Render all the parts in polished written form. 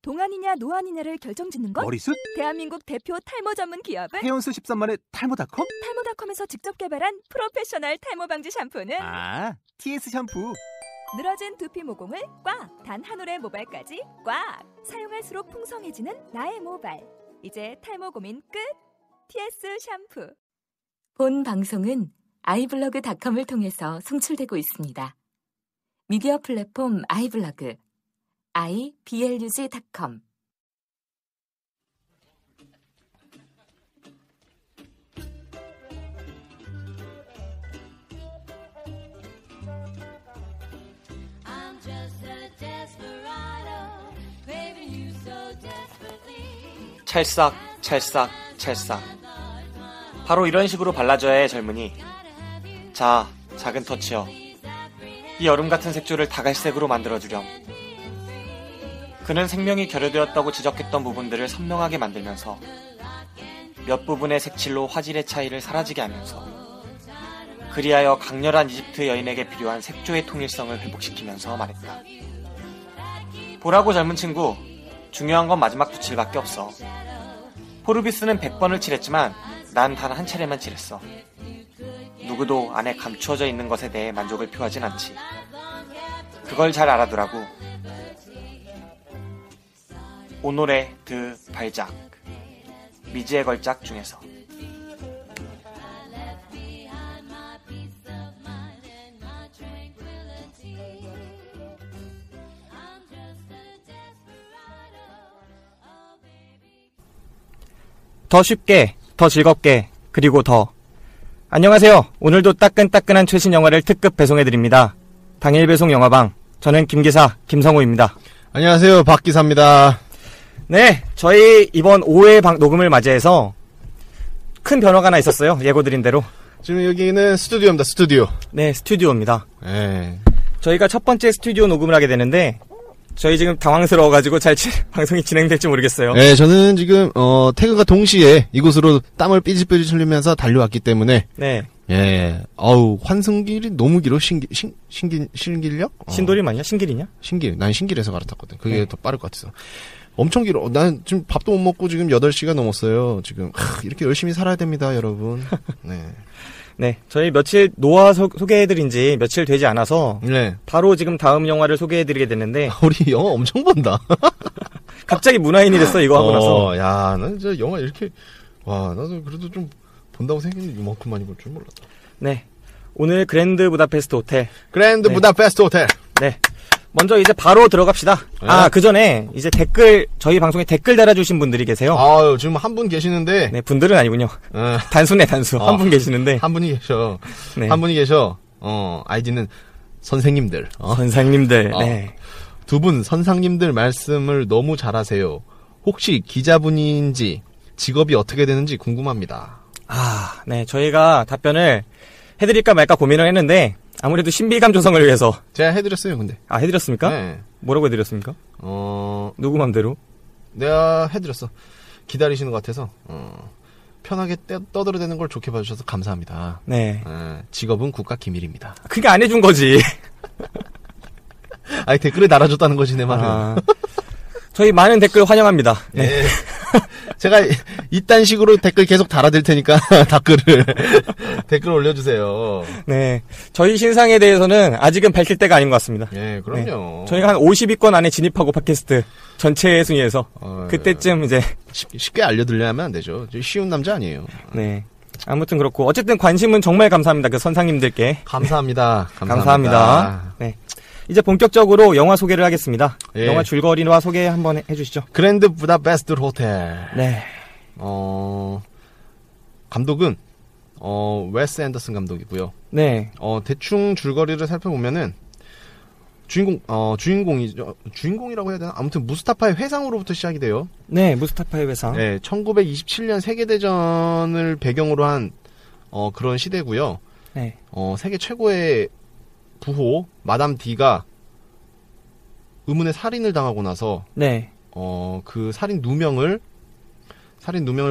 동안이냐 노안이냐를 결정짓는 것? 머리숱? 대한민국 대표 탈모 전문 기업은? 해온수 13만의 탈모닷컴? 탈모닷컴에서 직접 개발한 프로페셔널 탈모 방지 샴푸는? TS 샴푸. 늘어진 두피 모공을 꽉! 단 한 올의 모발까지 꽉! 사용할수록 풍성해지는 나의 모발. 이제 탈모 고민 끝! TS 샴푸. 본 방송은 아이블로그닷컴을 통해서 송출되고 있습니다. 미디어 플랫폼 아이블로그 iblog.com. 찰싹 찰싹 찰싹. 바로 이런 식으로 발라줘야 해, 젊은이. 자, 작은 터치여. 이 여름 같은 색조를 다갈색으로 만들어주렴. 그는 생명이 결여되었다고 지적했던 부분들을 선명하게 만들면서 몇 부분의 색칠로 화질의 차이를 사라지게 하면서 그리하여 강렬한 이집트 여인에게 필요한 색조의 통일성을 회복시키면서 말했다. 보라고 젊은 친구, 중요한 건 마지막 붓칠밖에 없어. 포르비스는 100번을 칠했지만 난 단 한 차례만 칠했어. 누구도 안에 감추어져 있는 것에 대해 만족을 표하진 않지. 그걸 잘 알아두라고. 오노레 드 발작, 미지의 걸작 중에서. 더 쉽게, 더 즐겁게, 그리고 더. 안녕하세요. 오늘도 따끈따끈한 최신 영화를 특급 배송해드립니다. 당일 배송 영화방. 저는 김기사 김성호입니다. 안녕하세요. 박기사입니다. 네, 저희 이번 5회 녹음을 맞이해서 큰 변화가 하나 있었어요. 예고드린 대로. 지금 여기는 스튜디오입니다. 스튜디오. 네, 스튜디오입니다. 네. 저희가 첫 번째 스튜디오 녹음을 하게 되는데 저희 지금 당황스러워가지고 방송이 진행될지 모르겠어요. 네, 저는 지금 퇴근과 동시에 이곳으로 땀을 삐질삐질 흘리면서 달려왔기 때문에 네. 예. 환승길이 너무 길어. 신길역? 신돌이 맞냐? 신길이냐? 신길. 난 신길에서 갈아탔거든. 그게 더 빠를 것 같아서. 엄청 길어. 난 지금 밥도 못 먹고 지금 8시가 넘었어요. 지금 이렇게 열심히 살아야 됩니다, 여러분. 네. 네, 저희 며칠 노아 소개해드린 지 며칠 되지 않아서 네. 바로 지금 다음 영화를 소개해드리게 됐는데 우리 영화 엄청 본다. 갑자기 문화인이 됐어, 이거 하고 나서. 야, 난 진짜 영화 이렇게 나도 그래도 좀 본다고 생겼는데 이만큼 많이 볼 줄 몰랐다. 네, 오늘 그랜드 부다페스트 호텔. 그랜드 부다페스트 호텔. 네. 먼저 이제 바로 들어갑시다. 네. 그 전에 이제 저희 방송에 댓글 달아주신 분들이 계세요. 지금 한 분 계시는데. 네, 분들은 아니군요. 단수네, 단수. 한 분 계시는데. 한 분이 계셔. 네. 한 분이 계셔. 아이디는 선생님들. 선생님들. 네. 두 분 선상님들 말씀을 너무 잘하세요. 혹시 기자분인지 직업이 어떻게 되는지 궁금합니다. 네. 저희가 답변을 해드릴까 말까 고민을 했는데, 아무래도 신비감 조성을 위해서. 제가 해드렸어요, 근데. 해드렸습니까? 네. 뭐라고 해드렸습니까? 누구 맘대로? 내가 해드렸어. 기다리시는 것 같아서, 편하게 떠들어대는 걸 좋게 봐주셔서 감사합니다. 네. 직업은 국가 기밀입니다. 그게 안 해준 거지. 댓글에 달아줬다는 거지, 내 말은. 저희 많은 댓글 환영합니다. 네. 네. 제가 이딴 식으로 댓글 계속 달아드릴 테니까 댓글 올려주세요. 네, 저희 신상에 대해서는 아직은 밝힐 때가 아닌 것 같습니다. 네, 그럼요. 네. 저희가 한 50위권 안에 진입하고 팟캐스트 전체 순위에서 그때쯤 이제 쉽게 알려드려야만 안 되죠. 쉬운 남자 아니에요. 네, 아무튼 그렇고 어쨌든 관심은 정말 감사합니다. 그 선상님들께 감사합니다. 네. 이제 본격적으로 영화 소개를 하겠습니다. 예. 영화 줄거리와 소개 한번 해주시죠. 그랜드 부다페스트 호텔. 네. 감독은 웨스 앤더슨 감독이고요. 네. 대충 줄거리를 살펴보면은 주인공이라고 해야 되나? 아무튼 무스타파의 회상으로부터 시작이 돼요. 네, 무스타파의 회상. 네, 1927년 세계대전을 배경으로 한 그런 시대고요. 네. 세계 최고의 부호 마담 D가 의문의 살인을 당하고 나서 네. 그 살인 누명을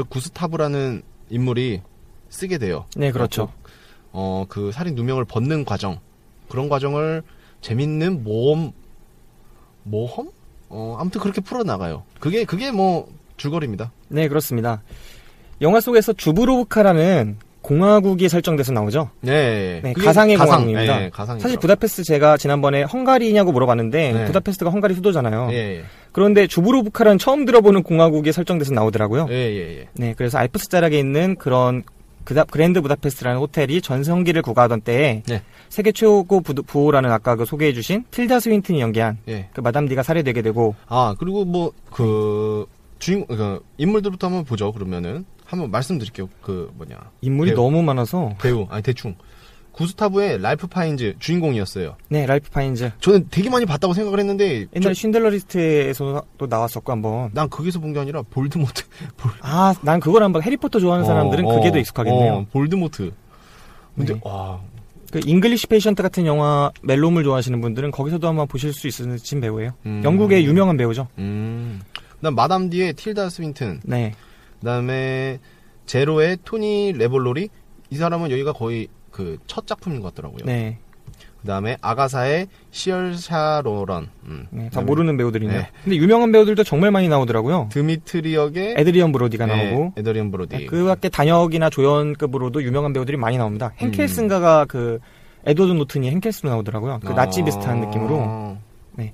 구스타브라는 인물이 쓰게 돼요. 네, 그렇죠. 그 살인 누명을 벗는 과정, 그런 과정을 재밌는 모험 아무튼 그렇게 풀어나가요. 그게 뭐 줄거리입니다. 네, 그렇습니다. 영화 속에서 주브로브카라는 공화국이 설정돼서 나오죠. 네, 네, 가상의 가상, 공화국입니다. 네, 가상이더라고요. 사실 부다페스트 제가 지난번에 헝가리냐고 물어봤는데 네. 부다페스트가 헝가리 수도잖아요. 예, 그런데 주브로브카라는 처음 들어보는 공화국이 설정돼서 나오더라고요. 예. 네, 그래서 알프스 자락에 있는 그런 그랜드 부다페스트라는 호텔이 전성기를 구가하던 때에 네. 세계 최고 부호라는 아까 그 소개해주신 틸다 스윈튼이 연기한 예. 그 마담 디가 살해되게 되고 그리고 뭐 인물들부터 한번 보죠. 그러면은 한번 말씀드릴게요. 인물이 배우. 너무 많아서 배우 대충 구스타브의 랄프 파인즈 주인공이었어요. 네, 랄프 파인즈. 저는 되게 많이 봤다고 생각을 했는데 옛날에 쉰들러 리스트에서도 나왔었고 한번. 난 거기서 본 게 아니라 볼드모트. 난 그걸 한번 해리포터 좋아하는 사람들은 그게 더 익숙하겠네요. 볼드모트. 근데 네. 와. 그 잉글리시 페이션트 같은 영화 멜롬을 좋아하시는 분들은 거기서도 한번 보실 수 있으신 배우예요. 영국의 유명한 배우죠. 그다음 마담 디의 틸다 스윈튼. 네. 그다음에 제로의 토니 레볼로리. 이 사람은 여기가 거의 그 첫 작품인 것 같더라고요. 네. 그다음에 아가사의 시얼샤 로런. 네, 다 모르는 배우들이네요. 네. 근데 유명한 배우들도 정말 많이 나오더라고요. 드미트리 역의 에드리언 브로디가 나오고. 에드리언 브로디. 네, 그 밖에 단역이나 조연급으로도 유명한 배우들이 많이 나옵니다. henkelsin가가 그 에드워드 노튼이 henkel스로 나오더라고요. 그 나치 비슷한 느낌으로. 네.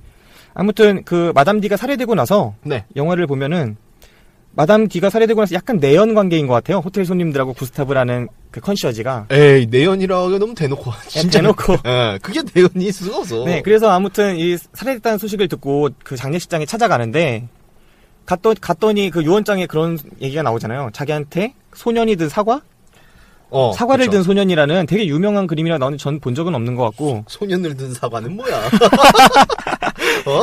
아무튼 그 마담 디가 살해되고 나서 네. 영화를 보면은 마담 디가 살해되고 나서 약간 내연 관계인 것 같아요. 호텔 손님들하고 구스타브라는 그 컨시어지가. 에이, 내연이라고 하기가 너무 대놓고. 진짜 대놓고. 예, 그게 내연이 있을 수가 없어. 네, 그래서 아무튼 이 살해됐다는 소식을 듣고 그 장례식장에 찾아가는데 갔더니 그 유언장에 그런 얘기가 나오잖아요. 자기한테 소년이 든 사과? 사과를 그쵸. 든 소년이라는 되게 유명한 그림이라 나오는데 전 본 적은 없는 것 같고. 소년을 든 사과는 뭐야?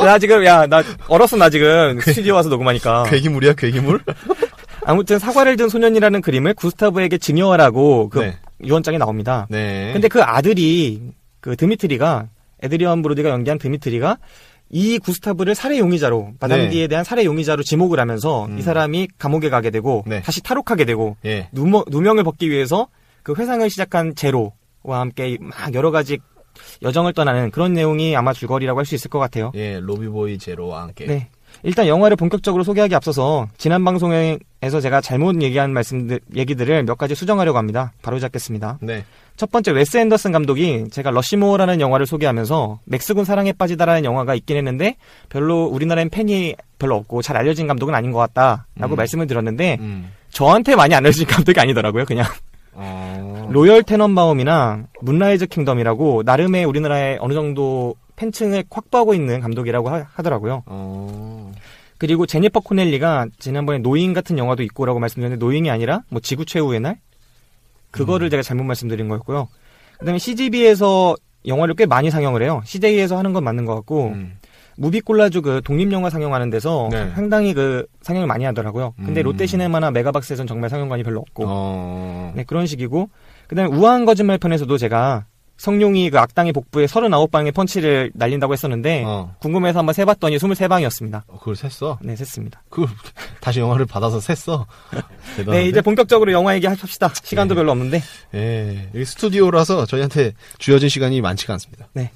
나 지금, 나 얼었어, 나 지금. 스튜디오 와서 녹음하니까. 괴기물이야, 괴기물? 아무튼 사과를 든 소년이라는 그림을 구스타브에게 증여하라고 그 네. 유언장에 나옵니다. 네. 근데 그 아들이, 그 드미트리가, 에드리언 브로디가 연기한 드미트리가 이 구스타브를 살해 용의자로, 마담 디에 대한 살해 용의자로 지목을 하면서 이 사람이 감옥에 가게 되고, 네. 다시 탈옥하게 되고, 예. 누명을 벗기 위해서 그 회상을 시작한 제로와 함께 막 여러 가지 여정을 떠나는 그런 내용이 아마 줄거리라고 할 수 있을 것 같아요. 예, 로비보이 제로와 함께. 네. 일단 영화를 본격적으로 소개하기 앞서서 지난 방송에서 제가 잘못 얘기한 얘기들을 몇 가지 수정하려고 합니다. 바로 잡겠습니다. 네. 첫 번째, 웨스 앤더슨 감독이 제가 러시모어라는 영화를 소개하면서 맥스군 사랑에 빠지다라는 영화가 있긴 했는데 별로 우리나라엔 팬이 별로 없고 잘 알려진 감독은 아닌 것 같다라고 말씀을 드렸는데 저한테 많이 안 알려진 감독이 아니더라고요. 그냥 로열 테넌바움이나 문라이즈 킹덤이라고 나름의 우리나라에 어느 정도 팬층을 확보하고 있는 감독이라고 하더라고요. 그리고 제니퍼 코넬리가 지난번에 노잉 같은 영화도 있고라고 말씀드렸는데 노잉이 아니라 뭐 지구 최후의 날? 그거를 제가 잘못 말씀드린 거였고요. 그다음에 CGV에서 영화를 꽤 많이 상영을 해요. CJ에서 하는 건 맞는 것 같고 무비콜라주 그 독립영화 상영하는 데서 네. 상당히 그 상영을 많이 하더라고요. 근데 롯데시네마나 메가박스에선 정말 상영관이 별로 없고 네, 그런 식이고 그다음에 우아한 거짓말 편에서도 제가 성룡이 그 악당의 복부에 39방의 펀치를 날린다고 했었는데 궁금해서 한번 세봤더니 23방이었습니다. 그걸 셌어? 네, 셌습니다. 다시 영화를 받아서 셌어? 대단한데? 네, 이제 본격적으로 영화 얘기 합시다. 시간도 별로 없는데. 예, 여기 스튜디오라서 저희한테 주어진 시간이 많지가 않습니다. 네.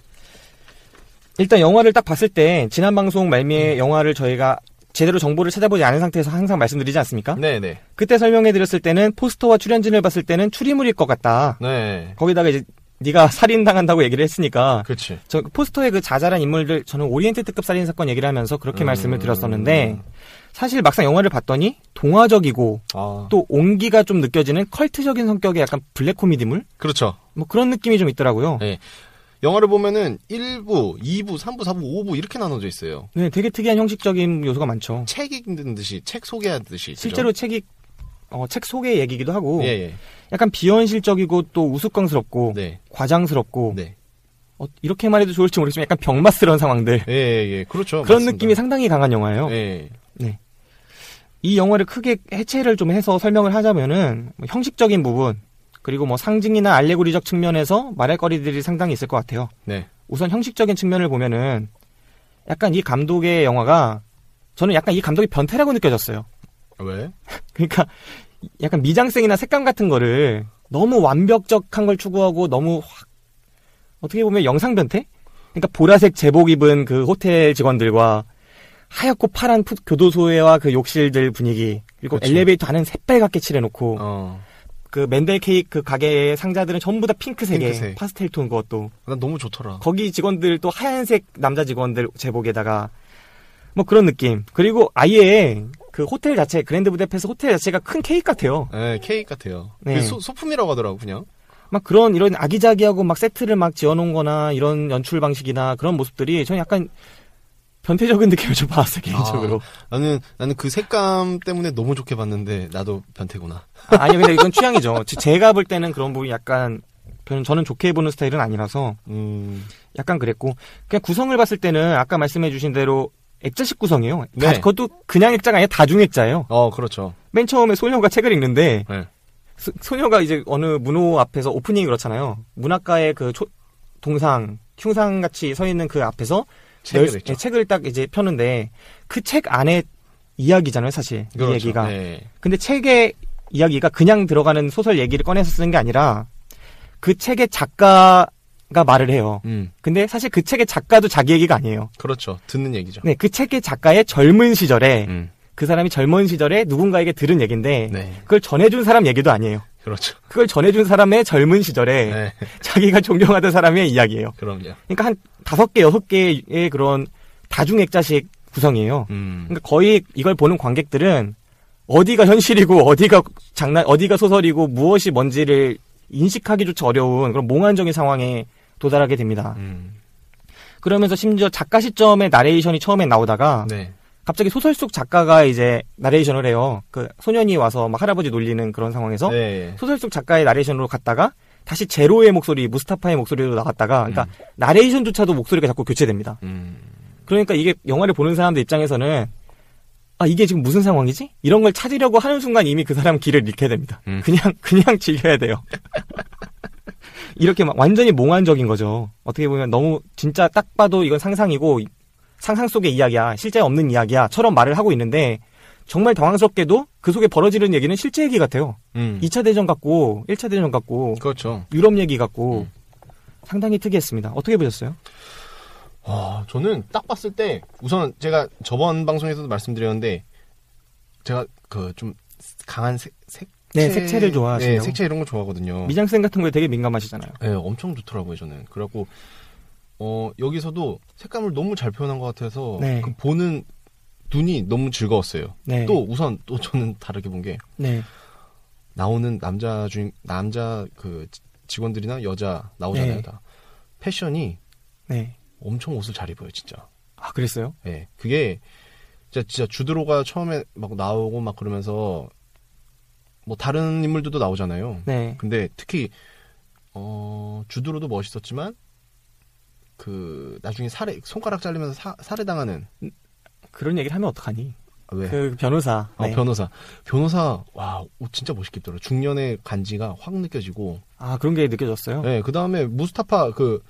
일단 영화를 딱 봤을 때 지난 방송 말미에 영화를 저희가 제대로 정보를 찾아보지 않은 상태에서 항상 말씀드리지 않습니까? 네네. 그때 설명해드렸을 때는 포스터와 출연진을 봤을 때는 추리물일 것 같다. 네. 거기다가 이제 네가 살인당한다고 얘기를 했으니까 그렇지. 저 포스터의 그 자잘한 인물들 저는 오리엔트급 살인사건 얘기를 하면서 그렇게 말씀을 드렸었는데 사실 막상 영화를 봤더니 동화적이고 또 온기가 좀 느껴지는 컬트적인 성격의 약간 블랙 코미디물? 그렇죠. 뭐 그런 느낌이 좀 있더라고요. 네. 영화를 보면은 1부, 2부, 3부, 4부, 5부 이렇게 나눠져 있어요. 네, 되게 특이한 형식적인 요소가 많죠. 책 읽는 듯이, 책 소개하듯이. 실제로 그죠? 책 소개 얘기기도 하고 예. 약간 비현실적이고 또 우스꽝스럽고 네. 과장스럽고 네. 이렇게 말해도 좋을지 모르겠지만 약간 병맛스러운 상황들 예. 그렇죠. 그런 맞습니다. 느낌이 상당히 강한 영화예요. 예. 네. 이 영화를 크게 해체를 좀 해서 설명을 하자면은 뭐 형식적인 부분 그리고 뭐 상징이나 알레고리적 측면에서 말할 거리들이 상당히 있을 것 같아요. 네. 우선 형식적인 측면을 보면은 약간 이 감독의 영화가 저는 약간 이 감독이 변태라고 느껴졌어요. 왜? 그러니까 약간 미장센이나 색감 같은 거를 너무 완벽적한 걸 추구하고 너무 어떻게 보면 영상 변태? 그러니까 보라색 제복 입은 그 호텔 직원들과 하얗고 파란 교도소와 그 욕실들 분위기 그리고 그쵸. 엘리베이터 안은 새빨갛게 칠해놓고 어. 그 맨델 케이크 가게의 상자들은 전부 다 핑크색에 핑크색. 파스텔 톤 그것도 난 너무 좋더라. 거기 직원들 또 하얀색 남자 직원들 제복에다가 뭐 그런 느낌. 그리고 아예 그 호텔 자체 그랜드 부다페스트 호텔 자체가 큰 케이크 같아요. 네, 케이크 같아요. 네. 그 소품이라고 하더라고 그냥. 막 그런 이런 아기자기하고 막 세트를 막 지어놓은 거나 이런 연출 방식이나 그런 모습들이 저는 약간 변태적인 느낌을 좀 받았어요 개인적으로. 나는 그 색감 때문에 너무 좋게 봤는데 나도 변태구나. 아니요 근데 이건 취향이죠. 제가 볼 때는 그런 부분이 약간 저는 좋게 보는 스타일은 아니라서 약간 그랬고 그냥 구성을 봤을 때는 아까 말씀해주신 대로 액자식 구성이에요. 네. 그것도 그냥 액자가 아니라 다중액자예요. 그렇죠. 맨 처음에 소녀가 책을 읽는데 네. 소녀가 이제 어느 문호 앞에서 오프닝이 그렇잖아요. 문학가의 그 동상, 흉상 같이 서 있는 그 앞에서 책을 딱 이제 펴는데 그 책 안에 이야기잖아요, 사실. 그렇죠. 이 얘기가. 네. 근데 책의 이야기가 그냥 들어가는 소설 얘기를 꺼내서 쓰는 게 아니라 그 책의 작가가 말을 해요. 근데 사실 그 책의 작가도 자기 얘기가 아니에요. 그렇죠. 듣는 얘기죠. 네, 그 책의 작가의 젊은 시절에 그 사람이 젊은 시절에 누군가에게 들은 얘기인데 네. 그걸 전해준 사람 얘기도 아니에요. 그렇죠. 그걸 전해준 사람의 젊은 시절에 네. 자기가 존경하던 사람의 이야기예요. 그럼요. 그러니까 한 5개, 6개의 그런 다중액자식 구성이에요. 그러니까 거의 이걸 보는 관객들은 어디가 현실이고 어디가 소설이고 무엇이 뭔지를 인식하기조차 어려운 그런 몽환적인 상황에 도달하게 됩니다. 그러면서 심지어 작가 시점의 나레이션이 처음에 나오다가 네. 갑자기 소설 속 작가가 이제 나레이션을 해요. 그 소년이 와서 막 할아버지 놀리는 그런 상황에서 네. 소설 속 작가의 나레이션으로 갔다가 다시 제로의 목소리, 무스타파의 목소리로 나갔다가 그러니까 나레이션조차도 목소리가 자꾸 교체됩니다. 그러니까 이게 영화를 보는 사람들 입장에서는 이게 지금 무슨 상황이지? 이런 걸 찾으려고 하는 순간 이미 그 사람 길을 잃게 됩니다. 그냥 즐겨야 돼요. 이렇게 막 완전히 몽환적인 거죠. 어떻게 보면 너무 진짜 딱 봐도 이건 상상이고 상상 속의 이야기야, 실제 없는 이야기야처럼 말을 하고 있는데 정말 당황스럽게도 그 속에 벌어지는 얘기는 실제 얘기 같아요. 2차 대전 같고 1차 대전 같고 그렇죠. 유럽 얘기 같고 상당히 특이했습니다. 어떻게 보셨어요? 저는 딱 봤을 때 우선 제가 저번 방송에서도 말씀드렸는데 제가 그 좀 강한 색채를 좋아하시네요. 네, 색채 이런 거 좋아하거든요. 미장센 같은 거에 되게 민감하시잖아요. 네, 엄청 좋더라고요, 저는. 그래갖고 여기서도 색감을 너무 잘 표현한 것 같아서 네. 그 보는 눈이 너무 즐거웠어요. 네. 또 우선 또 저는 다르게 본 게 네. 나오는 남자 그 직원들이나 여자 나오잖아요. 네. 다 패션이 네. 엄청 옷을 잘 입어요, 진짜. 아, 그랬어요? 네, 그게 진짜 주드로가 처음에 막 나오고 막 그러면서 뭐 다른 인물들도 나오잖아요. 네. 근데 특히 주드로도 멋있었지만 그 나중에 손가락 잘리면서 살해당하는 그런 얘기를 하면 어떡하니? 왜? 그 변호사. 네. 변호사 와 진짜 멋있게 입더라고요. 중년의 간지가 확 느껴지고. 아, 그런 게 느껴졌어요? 네, 그다음에 무스타파 그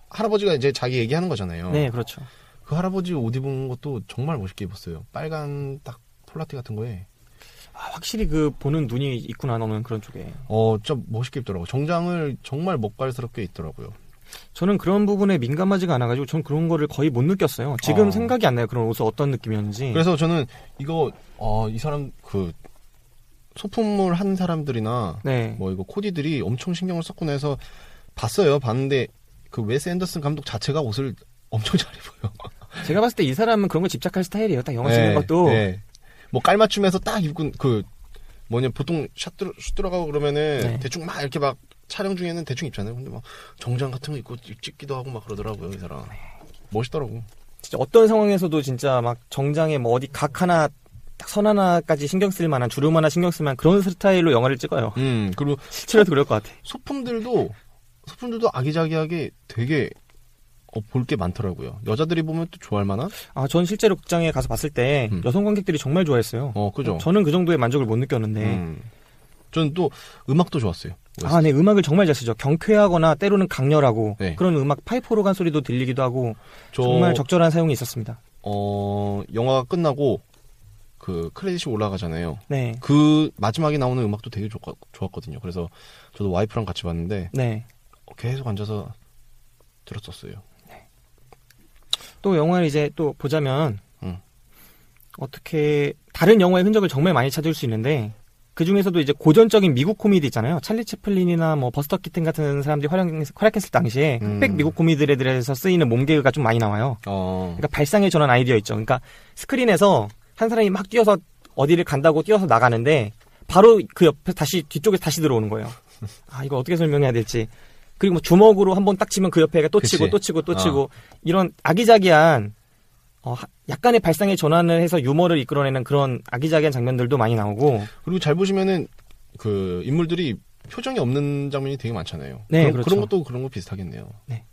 할아버지가 이제 자기 얘기하는 거잖아요. 네, 그렇죠. 그 할아버지 옷 입은 것도 정말 멋있게 입었어요. 빨간 딱 폴라티 같은 거에. 확실히 그 보는 눈이 있구나, 너는 그런 쪽에. 진짜 멋있게 입더라고요. 정장을 정말 멋깔스럽게 입더라고요. 저는 그런 부분에 민감하지가 않아가지고 전 그런 거를 거의 못 느꼈어요. 지금 생각이 안 나요. 그런 옷이 어떤 느낌이었는지. 그래서 저는 이거 이 사람 그 소품을 한 사람들이나 네. 뭐 이거 코디들이 엄청 신경을 썼구나 해서 봤는데 그 웨스 앤더슨 감독 자체가 옷을 엄청 잘 입어요. 제가 봤을 때 이 사람은 그런 거 집착할 스타일이에요. 딱 영화 찍는 것도. 네. 뭐 깔맞춤해서 딱 입고 보통 샷 들어가고 그러면은 네. 대충 막 이렇게 막 촬영 중에는 대충 입잖아요. 근데 막 정장 같은 거 입고 찍기도 하고 막 그러더라고요, 이 사람. 멋있더라고. 진짜 어떤 상황에서도 진짜 막 정장에 뭐 어디 각 하나 딱 선 하나까지 신경 쓸 만한 주름 하나 신경 쓸 만한 그런 스타일로 영화를 찍어요. 그리고 실제로도 그럴 것 같아. 소품들도 아기자기하게 되게 볼 게 많더라고요. 여자들이 보면 또 좋아할 만한? 전 실제로 극장에 가서 봤을 때 여성 관객들이 정말 좋아했어요. 그죠. 저는 그 정도의 만족을 못 느꼈는데. 저는 또 음악도 좋았어요. 네, 음악을 정말 잘 쓰죠. 경쾌하거나 때로는 강렬하고 네. 그런 음악 파이프 오르간 소리도 들리기도 하고 정말 적절한 사용이 있었습니다. 영화가 끝나고 그 크레딧이 올라가잖아요. 네. 그 마지막에 나오는 음악도 되게 좋았거든요. 그래서 저도 와이프랑 같이 봤는데 네. 계속 앉아서 들었었어요. 또 영화를 이제 또 보자면 어떻게 다른 영화의 흔적을 정말 많이 찾을 수 있는데 그 중에서도 이제 고전적인 미국 코미디 있잖아요. 찰리 채플린이나 뭐 버스터 키튼 같은 사람들이 활약했을 당시에 흑백 미국 코미디들에서 쓰이는 몸개그가 좀 많이 나와요. 그러니까 발상의 전환 아이디어 있죠. 그러니까 스크린에서 한 사람이 막 뛰어서 어디를 간다고 뛰어서 나가는데 바로 그 옆에 다시 뒤쪽에 다시 들어오는 거예요. 아, 이거 어떻게 설명해야 될지. 그리고 뭐 주먹으로 한번 딱 치면 그 옆에가 또 치고 또 치고 또 치고 이런 아기자기한 약간의 발상의 전환을 해서 유머를 이끌어내는 그런 아기자기한 장면들도 많이 나오고. 그리고 잘 보시면은 그 인물들이 표정이 없는 장면이 되게 많잖아요. 네, 그런 것도 그런 거 비슷하겠네요. 네.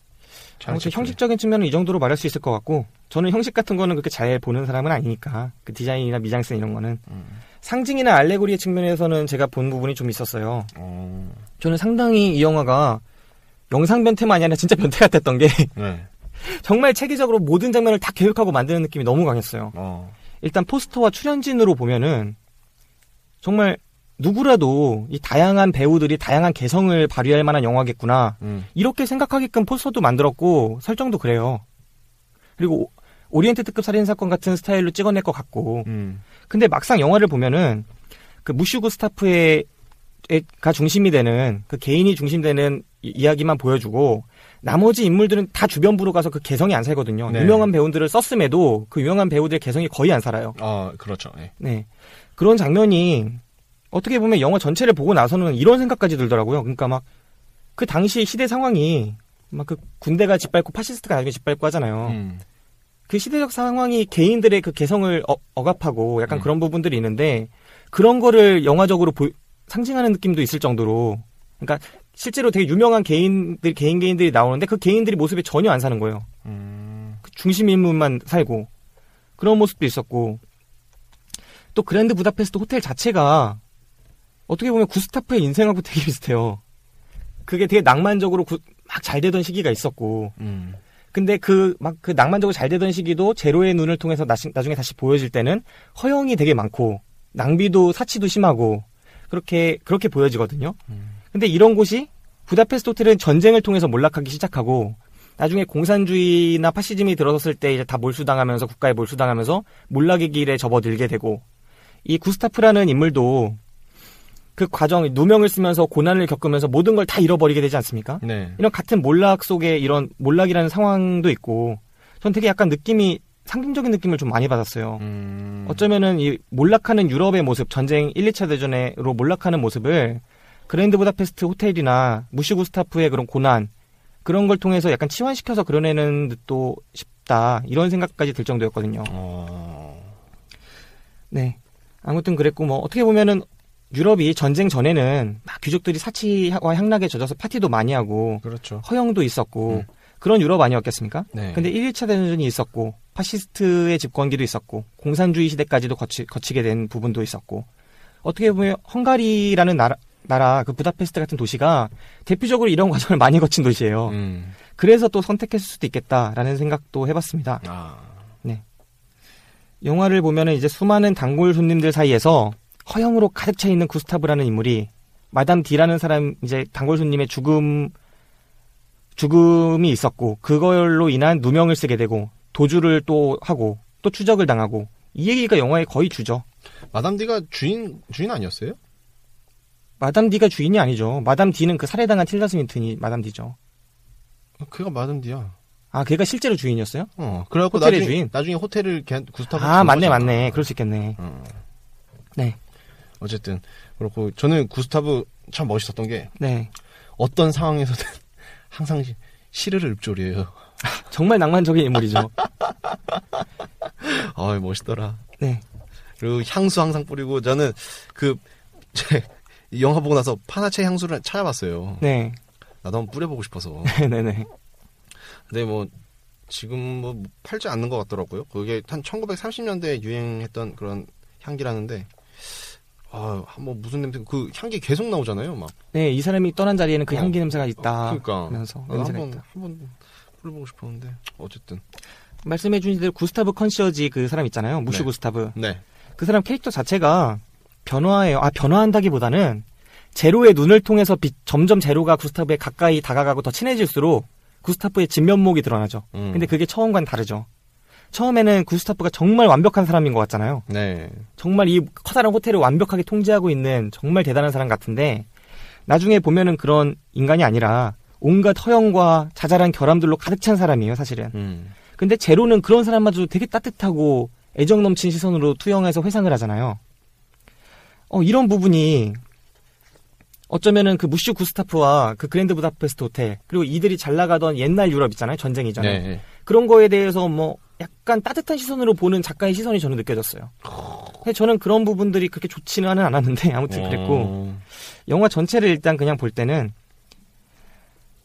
아무튼 형식적인 측면은 이 정도로 말할 수 있을 것 같고, 저는 형식 같은 거는 그렇게 잘 보는 사람은 아니니까 그 디자인이나 미장센 이런 거는 상징이나 알레고리의 측면에서는 제가 본 부분이 좀 있었어요. 저는 상당히 이 영화가 영상 변태만이 아니라 진짜 변태 같았던 게 네. 정말 체계적으로 모든 장면을 다 계획하고 만드는 느낌이 너무 강했어요. 일단 포스터와 출연진으로 보면은 정말 누구라도 이 다양한 배우들이 다양한 개성을 발휘할 만한 영화겠구나. 이렇게 생각하게끔 포스터도 만들었고 설정도 그래요. 그리고 오리엔트 특급 살인사건 같은 스타일로 찍어낼 것 같고. 근데 막상 영화를 보면은 그 무슈 구스타프가 중심이 되는 그 개인이 중심되는 이야기만 보여주고 나머지 인물들은 다 주변부로 가서 그 개성이 안 살거든요. 네. 유명한 배우들을 썼음에도 그 유명한 배우들의 개성이 거의 안 살아요. 그렇죠. 네. 네. 그런 장면이 어떻게 보면 영화 전체를 보고 나서는 이런 생각까지 들더라고요. 그러니까 막 그 당시 시대 상황이 막 그 군대가 짓밟고 파시스트가 나중에 짓밟고 하잖아요. 그 시대적 상황이 개인들의 그 개성을 억압하고 약간 그런 부분들이 있는데 그런 거를 영화적으로 상징하는 느낌도 있을 정도로 그러니까 실제로 되게 유명한 개인들이 나오는데 그 개인들이 모습에 전혀 안 사는 거예요. 그 중심 인물만 살고 그런 모습도 있었고 또 그랜드 부다페스트 호텔 자체가 어떻게 보면 구스타프의 인생하고 되게 비슷해요. 그게 되게 낭만적으로 막 잘 되던 시기가 있었고 근데 그 낭만적으로 잘 되던 시기도 제로의 눈을 통해서 나중에 다시 보여질 때는 허영이 되게 많고 낭비도 사치도 심하고 그렇게 보여지거든요. 근데 이런 곳이 부다페스트 호텔은 전쟁을 통해서 몰락하기 시작하고 나중에 공산주의나 파시즘이 들어섰을 때 이제 다 몰수당하면서 국가에 몰수당하면서 몰락의 길에 접어들게 되고 이 구스타프라는 인물도 그 과정 누명을 쓰면서 고난을 겪으면서 모든 걸 다 잃어버리게 되지 않습니까? 네. 이런 같은 몰락 속에 이런 몰락이라는 상황도 있고 전 되게 약간 상징적인 느낌을 좀 많이 받았어요. 어쩌면은 이 몰락하는 유럽의 모습, 전쟁 1, 2차 대전으로 몰락하는 모습을 그랜드 부다페스트 호텔이나 무슈 구스타프의 그런 고난 그런 걸 통해서 약간 치환시켜서 그려내는 듯도 싶다 이런 생각까지 들 정도였거든요. 네, 아무튼 그랬고 뭐 어떻게 보면은 유럽이 전쟁 전에는 막 귀족들이 사치와 향락에 젖어서 파티도 많이 하고 그렇죠. 허영도 있었고 그런 유럽 아니었겠습니까? 네. 근데 1, 2차 대전이 있었고 파시스트의 집권기도 있었고 공산주의 시대까지도 거치게 된 부분도 있었고 어떻게 보면 헝가리라는 나라 그 부다페스트 같은 도시가 대표적으로 이런 과정을 많이 거친 도시예요. 그래서 또 선택했을 수도 있겠다라는 생각도 해봤습니다. 네. 영화를 보면은 이제 수많은 단골 손님들 사이에서 허영으로 가득 차 있는 구스타브라는 인물이 마담 D라는 사람 이제 단골 손님의 죽음이 있었고 그걸로 인한 누명을 쓰게 되고 도주를 또 하고 또 추적을 당하고 이 얘기가 영화의 거의 주죠. 마담 D가 주인 아니었어요? 마담 D가 주인이 아니죠. 마담 D는 그 살해당한 틸다 스윈튼이 마담 D죠. 그가 마담 D야. 아, 걔가 실제로 주인이었어요? 그래갖고 호텔의 주인? 나중에 호텔을 구스타브. 맞네. 그럴 수 있겠네. 네. 어쨌든 그렇고 저는 구스타브 참 멋있었던 게 네. 어떤 상황에서든 항상 시르를 읊조려요. 정말 낭만적인 인물이죠. 멋있더라. 네. 그리고 향수 항상 뿌리고 저는 이 영화 보고 나서 파나체 향수를 찾아봤어요. 네. 나도 한번 뿌려보고 싶어서. 네네. 근데 뭐 지금 팔지 않는 것 같더라고요. 그게 한 1930년대에 유행했던 그런 향기라는데. 한번 무슨 냄새, 그 향기 계속 나오잖아요, 막. 네, 이 사람이 떠난 자리에는 그 향기 냄새가 있다. 그러니까. 하면서 냄새가 있다. 한번 뿌려보고 싶었는데, 어쨌든. 말씀해주신 대로 구스타브 컨시어지 그 사람 있잖아요. 무슈 네. 구스타브. 네. 그 사람 캐릭터 자체가 변화해요. 변화한다기보다는 제로의 눈을 통해서 점점 제로가 구스타브에 가까이 다가가고 더 친해질수록 구스타브의 진면목이 드러나죠. 근데 그게 처음과는 다르죠. 처음에는 구스타프가 정말 완벽한 사람인 것 같잖아요. 네. 정말 이 커다란 호텔을 완벽하게 통제하고 있는 정말 대단한 사람 같은데 나중에 보면은 그런 인간이 아니라 온갖 허영과 자잘한 결함들로 가득 찬 사람이에요, 사실은. 근데 제로는 그런 사람마저도 되게 따뜻하고 애정 넘친 시선으로 투영해서 회상을 하잖아요. 이런 부분이 어쩌면은 그 무슈 구스타프와 그 그랜드 부다페스트 호텔 그리고 이들이 잘 나가던 옛날 유럽 있잖아요, 전쟁 이전에. 네. 그런 거에 대해서 뭐 약간 따뜻한 시선으로 보는 작가의 시선이 저는 느껴졌어요. 근데 저는 그런 부분들이 그렇게 좋지는 않았는데 아무튼 그랬고 영화 전체를 일단 그냥 볼 때는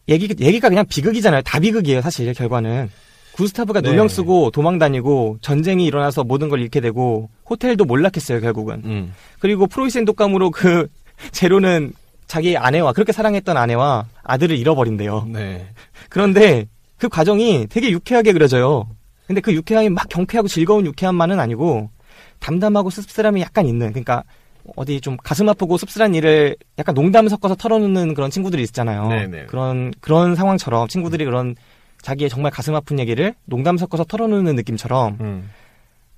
얘기가 그냥 비극이잖아요. 다 비극이에요, 사실 결과는. 구스타프가 네. 누명 쓰고 도망 다니고 전쟁이 일어나서 모든 걸 잃게 되고 호텔도 몰락했어요, 결국은. 그리고 프로이센 독감으로 그 제로는 자기 아내와 그렇게 사랑했던 아내와 아들을 잃어버린대요. 네. 그런데 그 과정이 되게 유쾌하게 그려져요. 근데 그 유쾌함이 막 경쾌하고 즐거운 유쾌함만은 아니고 담담하고 씁쓸함이 약간 있는, 그러니까 어디 좀 가슴 아프고 씁쓸한 일을 약간 농담 섞어서 털어놓는 그런 친구들이 있잖아요. 네네. 그런 상황처럼 친구들이 그런 자기의 정말 가슴 아픈 얘기를 농담 섞어서 털어놓는 느낌처럼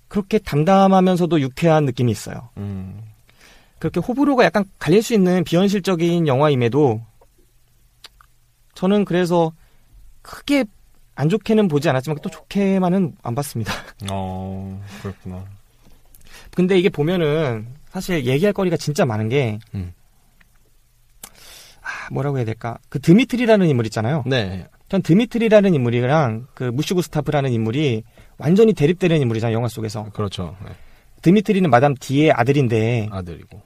그렇게 담담하면서도 유쾌한 느낌이 있어요. 그렇게 호불호가 약간 갈릴 수 있는 비현실적인 영화임에도 저는 그래서 크게 안 좋게는 보지 않았지만 또 좋게만은 안 봤습니다. 그렇구나. 근데 이게 보면은 사실 얘기할 거리가 진짜 많은 게 뭐라고 해야 될까? 그 드미트리라는 인물 있잖아요. 네. 전 드미트리라는 인물이랑 그 무슈 구스타프라는 인물이 완전히 대립되는 인물이잖아요, 영화 속에서. 그렇죠. 네. 드미트리는 마담 D의 아들인데 아들이고.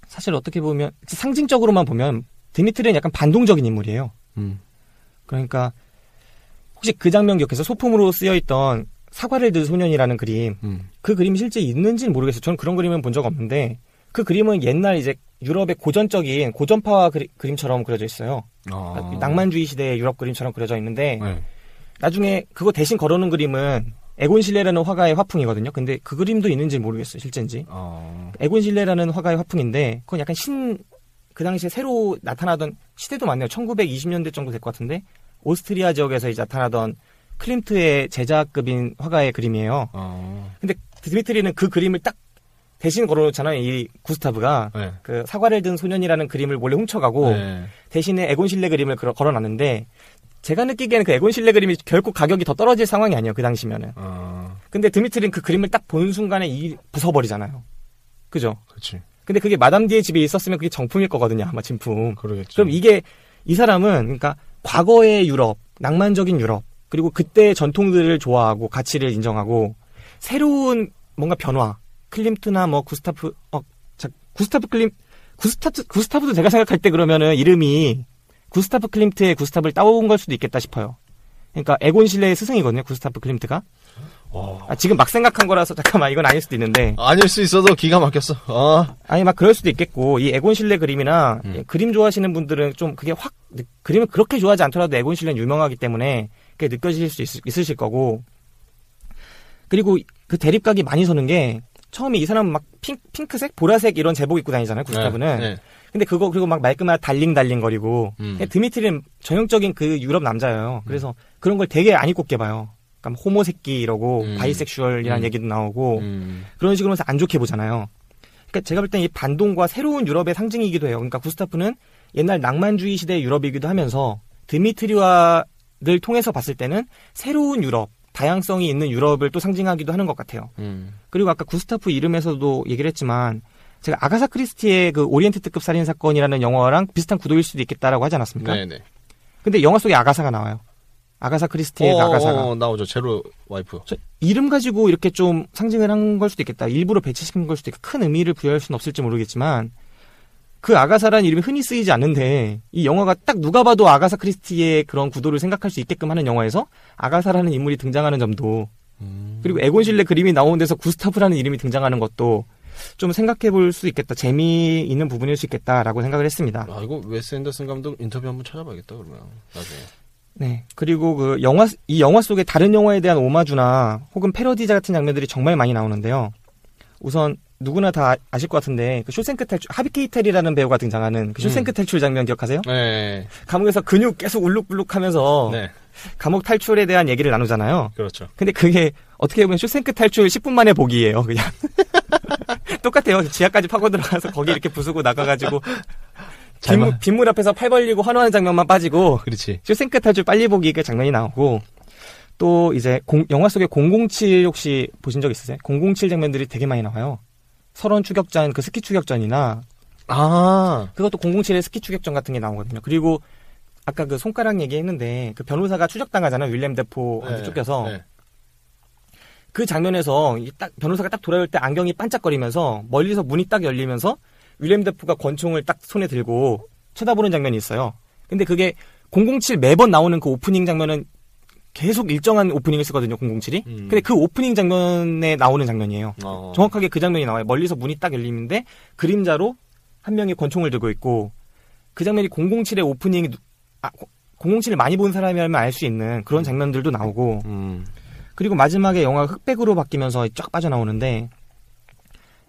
사실 어떻게 보면 상징적으로만 보면 드미트리는 약간 반동적인 인물이에요. 그러니까 혹시 그 장면 기억해서 소품으로 쓰여있던 사과를 든 소년이라는 그림, 그 그림이 실제 있는지는 모르겠어요. 저는 그런 그림은 본 적 없는데 그 그림은 옛날 이제 유럽의 고전적인 고전파 그림처럼 그려져 있어요. 낭만주의 시대의 유럽 그림처럼 그려져 있는데 네. 나중에 그거 대신 걸어놓은 그림은 에곤 실레라는 화가의 화풍이거든요. 근데 그 그림도 있는지 모르겠어요, 실제인지. 에곤 실레라는 화가의 화풍인데 그건 약간 그 당시에 새로 나타나던 시대도 맞네요. 1920년대 정도 될 것 같은데 오스트리아 지역에서 이제 나타나던 클림트의 제자급인 화가의 그림이에요. 근데 드미트리는 그 그림을 딱 대신 걸어놓잖아요. 이 구스타브가 네. 그 사과를 든 소년이라는 그림을 몰래 훔쳐가고 네. 대신에 에곤 실레 그림을 걸어놨는데 제가 느끼기에는 그 에곤 실레 그림이 결코 가격이 더 떨어질 상황이 아니에요. 그 당시면은. 근데 드미트리는 그 그림을 딱 본 순간에 부숴버리잖아요. 그죠? 그렇지. 근데 그게 마담 D의 집에 있었으면 그게 정품일 거거든요. 아마 진품. 그러겠죠. 그럼 이 사람은 그러니까 과거의 유럽, 낭만적인 유럽, 그리고 그때의 전통들을 좋아하고 가치를 인정하고 새로운 뭔가 변화, 클림트나 뭐 구스타프도 제가 생각할 때 그러면은 이름이 구스타프 클림트의 구스타프를 따온 걸 수도 있겠다 싶어요. 그러니까 에곤 실레의 스승이거든요, 구스타프 클림트가. 지금 막 생각한 거라서 잠깐만 이건 아닐 수도 있는데. 아닐 수 있어도 기가 막혔어. 아니 막 그럴 수도 있겠고 이 에곤 실레 그림이나 그림 좋아하시는 분들은 좀 그게 그림을 그렇게 좋아하지 않더라도 에곤 실레는 유명하기 때문에 그게 느껴질 수 있으실 거고. 그리고 그 대립각이 많이 서는 게 처음에 이 사람은 막 핑크색, 보라색 이런 제복 입고 다니잖아요, 구스타브는. 네. 근데 그리고 막 말끔하게 달링거리고. 드미트리는 전형적인 그 유럽 남자예요. 그래서 그런 걸 되게 안 입고 깨봐요. 그러니까 호모새끼 이러고 바이섹슈얼이라는 얘기도 나오고 그런 식으로 해서 안 좋게 보잖아요. 그러니까 제가 볼 땐 이 반동과 새로운 유럽의 상징이기도 해요. 그러니까 구스타프는 옛날 낭만주의 시대의 유럽이기도 하면서 드미트리와를 통해서 봤을 때는 새로운 유럽, 다양성이 있는 유럽을 또 상징하기도 하는 것 같아요. 그리고 아까 구스타프 이름에서도 얘기를 했지만 제가 아가사 크리스티의 그 오리엔트 특급 살인 사건이라는 영화랑 비슷한 구도일 수도 있겠다라고 하지 않았습니까? 네네. 근데 영화 속에 아가사가 나와요. 아가사 크리스티의 아가사가. 나오죠. 제로 와이프. 이름 가지고 이렇게 좀 상징을 한 걸 수도 있겠다. 일부러 배치시킨 걸 수도 있고 큰 의미를 부여할 수는 없을지 모르겠지만 그 아가사라는 이름이 흔히 쓰이지 않는데 이 영화가 딱 누가 봐도 아가사 크리스티의 그런 구도를 생각할 수 있게끔 하는 영화에서 아가사라는 인물이 등장하는 점도 그리고 에곤 실레 그림이 나오는 데서 구스타프라는 이름이 등장하는 것도 좀 생각해 볼 수 있겠다. 재미있는 부분일 수 있겠다라고 생각을 했습니다. 이거 웨스 앤더슨 감독 인터뷰 한번 찾아봐야겠다, 그러면. 나중에. 네. 그리고 이 영화 속에 다른 영화에 대한 오마주나 혹은 패러디 같은 장면들이 정말 많이 나오는데요. 우선 누구나 다 아실 것 같은데 그 쇼생크 탈출, 하비 케이텔이라는 배우가 등장하는 그 쇼생크 탈출 장면 기억하세요? 네. 감옥에서 근육 계속 울룩불룩하면서 네. 감옥 탈출에 대한 얘기를 나누잖아요. 그렇죠. 근데 그게 어떻게 보면 쇼생크 탈출 10분 만에 보기예요, 그냥. 똑같아요. 지하까지 파고 들어가서 거기 이렇게 부수고 나가가지고 빗물 앞에서 팔 벌리고 환호하는 장면만 빠지고 그렇지. 쇼생크 탈출 빨리 보기 그 장면이 나오고 또 이제 영화 속에 007 혹시 보신 적 있으세요? 007 장면들이 되게 많이 나와요. 설원 추격전, 그 스키 추격전이나 그것도 007의 스키 추격전 같은 게 나오거든요. 그리고 아까 그 손가락 얘기했는데 그 변호사가 추적당하잖아요. 윌리엄 데포한테 쫓겨서. 네. 그 장면에서 딱 변호사가 딱 돌아올 때 안경이 반짝거리면서 멀리서 문이 딱 열리면서 윌리엄 데포가 권총을 딱 손에 들고 쳐다보는 장면이 있어요. 근데 그게 007 매번 나오는 그 오프닝 장면은 계속 일정한 오프닝을 쓰거든요, 007이. 근데 그 오프닝 장면에 나오는 장면이에요. 정확하게 그 장면이 나와요. 멀리서 문이 딱 열리는데 그림자로 한 명이 권총을 들고 있고 그 장면이 007의 오프닝이 007을 많이 본 사람이라면 알 수 있는 그런 장면들도 나오고 그리고 마지막에 영화가 흑백으로 바뀌면서 쫙 빠져나오는데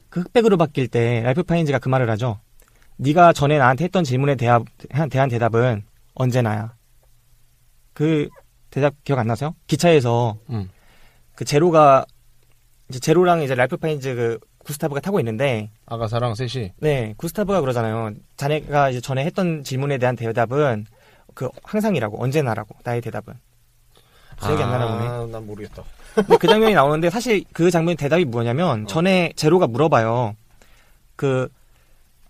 그 흑백으로 바뀔 때 랄프 파인즈가 그 말을 하죠. 네가 전에 나한테 했던 질문에 대한 대답은 언제나야. 그 대답 기억 안 나세요? 기차에서 그 제로랑 이제 랄프 파인즈 그 구스타브가 타고 있는데 아가사랑 셋이 네 구스타브가 그러잖아요. 자네가 이제 전에 했던 질문에 대한 대답은 그 항상이라고 언제나라고 나의 대답은 기억이 안 나나 보네. 난 모르겠다. 근데 그 장면이 나오는데 사실 그 장면 대답이 뭐냐면 전에 제로가 물어봐요. 그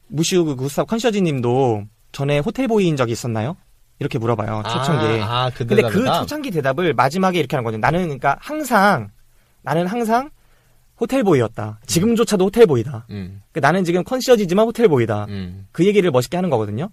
무슈 그 구스타브 컨셔지님도 전에 호텔보이인 적이 있었나요? 이렇게 물어봐요. 초창기에. 근데 그 초창기 대답을 마지막에 이렇게 하는 거죠. 나는 항상 호텔보이였다. 지금조차도 호텔보이다. 그러니까 나는 지금 컨시어지지만 호텔보이다. 그 얘기를 멋있게 하는 거거든요.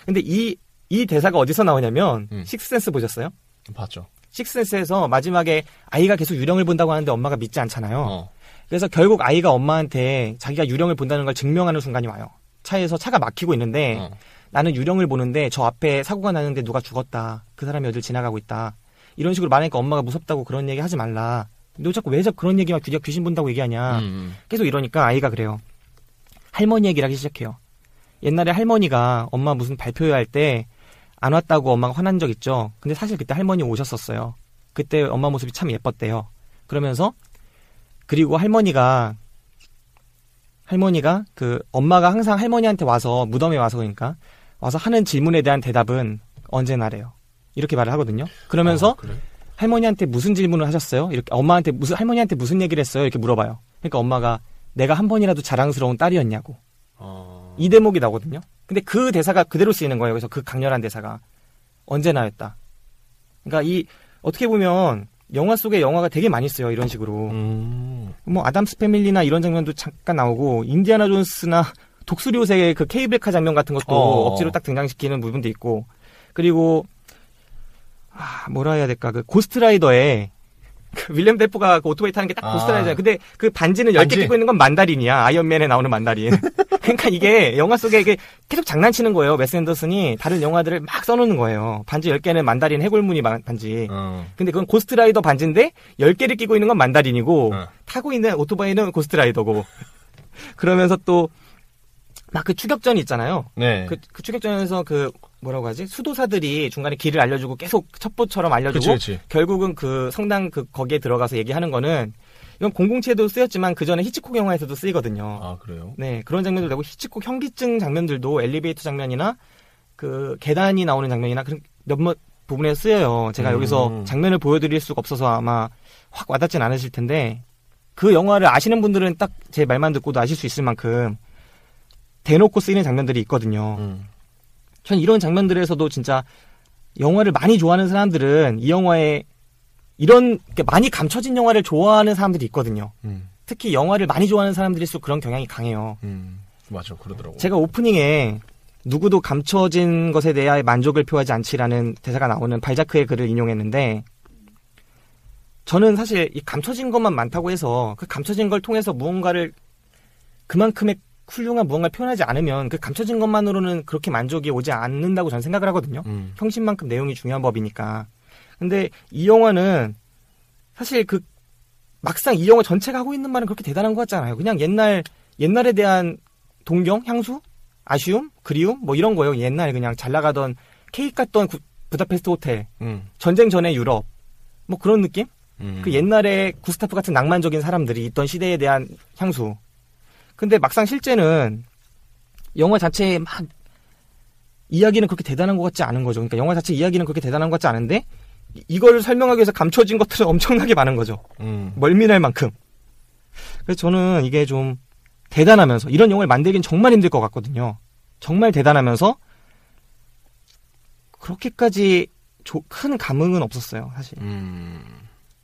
근데 이 대사가 어디서 나오냐면 식스센스 보셨어요? 봤죠. 식스센스에서 마지막에 아이가 계속 유령을 본다고 하는데 엄마가 믿지 않잖아요. 그래서 결국 아이가 엄마한테 자기가 유령을 본다는 걸 증명하는 순간이 와요. 차에서 차가 막히고 있는데 나는 유령을 보는데 저 앞에 사고가 나는데 누가 죽었다. 그 사람이 어딜 지나가고 있다. 이런 식으로 말하니까 엄마가 무섭다고 그런 얘기 하지 말라. 너 자꾸 왜 그런 얘기만 귀신 본다고 얘기하냐. 계속 이러니까 아이가 그래요. 할머니 얘기를 하기 시작해요. 옛날에 할머니가 엄마 무슨 발표회 할 때 안 왔다고 엄마가 화난 적 있죠. 근데 사실 그때 할머니 오셨었어요. 그때 엄마 모습이 참 예뻤대요. 그러면서 그리고 할머니가 그 엄마가 항상 할머니한테 와서 무덤에 와서 그러니까 와서 하는 질문에 대한 대답은 언제나래요. 이렇게 말을 하거든요. 그러면서 그래? 할머니한테 무슨 질문을 하셨어요? 이렇게 할머니한테 무슨 얘기를 했어요? 이렇게 물어봐요. 그러니까 엄마가 내가 한 번이라도 자랑스러운 딸이었냐고. 이 대목이 나오거든요. 근데 그 대사가 그대로 쓰이는 거예요. 그래서 그 강렬한 대사가 언제나였다. 그러니까 어떻게 보면 영화 속에 영화가 되게 많이 쓰여 이런 식으로. 뭐 아담스 패밀리나 이런 장면도 잠깐 나오고 인디아나 존스나 독수리 옷의 그 케이블카 장면 같은 것도 억지로 딱 등장시키는 부분도 있고. 그리고 뭐라 해야 될까? 그 고스트라이더에 그 윌리엄 데포가 그 오토바이 타는 게 딱 고스트라이더잖아요. 근데 그 반지는 10개 끼고 있는 건 만다린이야. 아이언맨에 나오는 만다린. 그러니까 이게 영화 속에 이게 계속 장난치는 거예요. 웨스 앤더슨이 다른 영화들을 막 써놓는 거예요. 반지 10개는 만다린 해골무늬 반지. 근데 그건 고스트라이더 반지인데 10개를 끼고 있는 건 만다린이고 타고 있는 오토바이는 고스트라이더고. 그러면서 또 막 그 추격전이 있잖아요. 네. 그 추격전에서 그 뭐라고 하지? 수도사들이 중간에 길을 알려주고 계속 첩보처럼 알려주고 그치. 결국은 그 성당 거기에 들어가서 얘기하는 거는 이건 007에도 쓰였지만 그 전에 히치콕 영화에서도 쓰이거든요. 아, 그래요? 네, 그런 장면도 되고 히치콕 현기증 장면들도 엘리베이터 장면이나 그 계단이 나오는 장면이나 그런 몇몇 부분에 쓰여요. 제가 여기서 장면을 보여드릴 수가 없어서 아마 확 와닿진 않으실 텐데 그 영화를 아시는 분들은 딱 제 말만 듣고도 아실 수 있을 만큼 대놓고 쓰이는 장면들이 있거든요. 전 이런 장면들에서도 진짜 영화를 많이 좋아하는 사람들은 이 영화에 이런 많이 감춰진 영화를 좋아하는 사람들이 있거든요. 특히 영화를 많이 좋아하는 사람들일수록 그런 경향이 강해요. 맞아, 그러더라고. 제가 오프닝에 누구도 감춰진 것에 대하여 만족을 표하지 않지라는 대사가 나오는 발자크의 글을 인용했는데 저는 사실 이 감춰진 것만 많다고 해서 그 감춰진 걸 통해서 무언가를 그만큼의 훌륭한 무언가를 표현하지 않으면 그 감춰진 것만으로는 그렇게 만족이 오지 않는다고 저는 생각을 하거든요. 형식만큼 내용이 중요한 법이니까. 근데 이 영화는 사실 막상 이 영화 전체가 하고 있는 말은 그렇게 대단한 것 같잖아요. 그냥 옛날에 대한 동경, 향수, 아쉬움, 그리움 뭐 이런 거예요. 옛날 그냥 잘 나가던 케이크 같던 부다페스트 호텔, 전쟁 전에 유럽, 뭐 그런 느낌? 그 옛날에 구스타프 같은 낭만적인 사람들이 있던 시대에 대한 향수. 근데 막상 실제는 영화 자체에 막 이야기는 그렇게 대단한 것 같지 않은 거죠. 그러니까 영화 자체 이야기는 그렇게 대단한 것 같지 않은데 이걸 설명하기 위해서 감춰진 것들은 엄청나게 많은 거죠. 멀미날 만큼. 그래서 저는 이게 좀 대단하면서 이런 영화를 만들긴 정말 힘들 것 같거든요. 정말 대단하면서 그렇게까지 큰 감흥은 없었어요, 사실.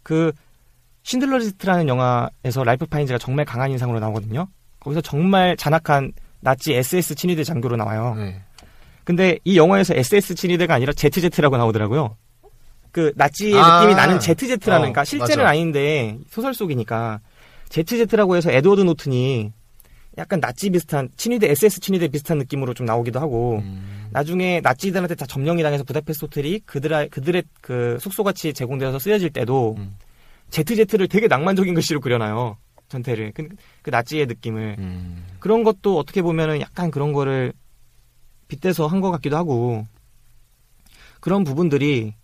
그 신들러 리스트라는 영화에서 랄프 파인즈가 정말 강한 인상으로 나오거든요. 거기서 정말 잔악한 나치 SS 친위대 장교로 나와요. 근데 이 영화에서 SS 친위대가 아니라 ZZ라고 나오더라고요. 그 나치의 느낌이 나는 ZZ라는, 그러니까 실제는 맞아. 아닌데 소설 속이니까 ZZ라고 해서 에드워드 노튼이 약간 나치 비슷한 친위대 SS 친위대 비슷한 느낌으로 좀 나오기도 하고 나중에 나치들한테 다 점령이 당해서 부다페스트 호텔이 그들의 그 숙소같이 제공되어서 쓰여질 때도 ZZ를 되게 낭만적인 글씨로 그려놔요. 전태를 그 나치의 느낌을 그런 것도 어떻게 보면은 약간 그런 거를 빗대서 한 것 같기도 하고 그런 부분들이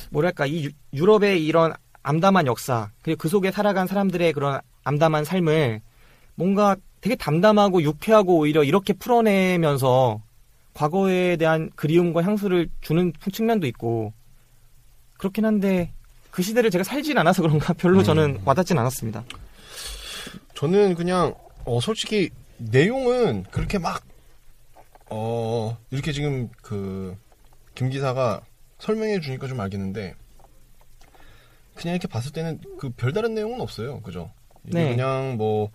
뭐랄까 이 유럽의 이런 암담한 역사 그리고 그 속에 살아간 사람들의 그런 암담한 삶을 뭔가 되게 담담하고 유쾌하고 오히려 이렇게 풀어내면서 과거에 대한 그리움과 향수를 주는 측면도 있고 그렇긴 한데 그 시대를 제가 살진 않아서 그런가 별로 저는 와닿진 않았습니다. 저는 그냥 솔직히 내용은 그렇게 막 이렇게 지금 그 김 기사가 설명해 주니까 좀 알겠는데 그냥 이렇게 봤을 때는 그 별다른 내용은 없어요. 그죠? 이게 네. 그냥 뭐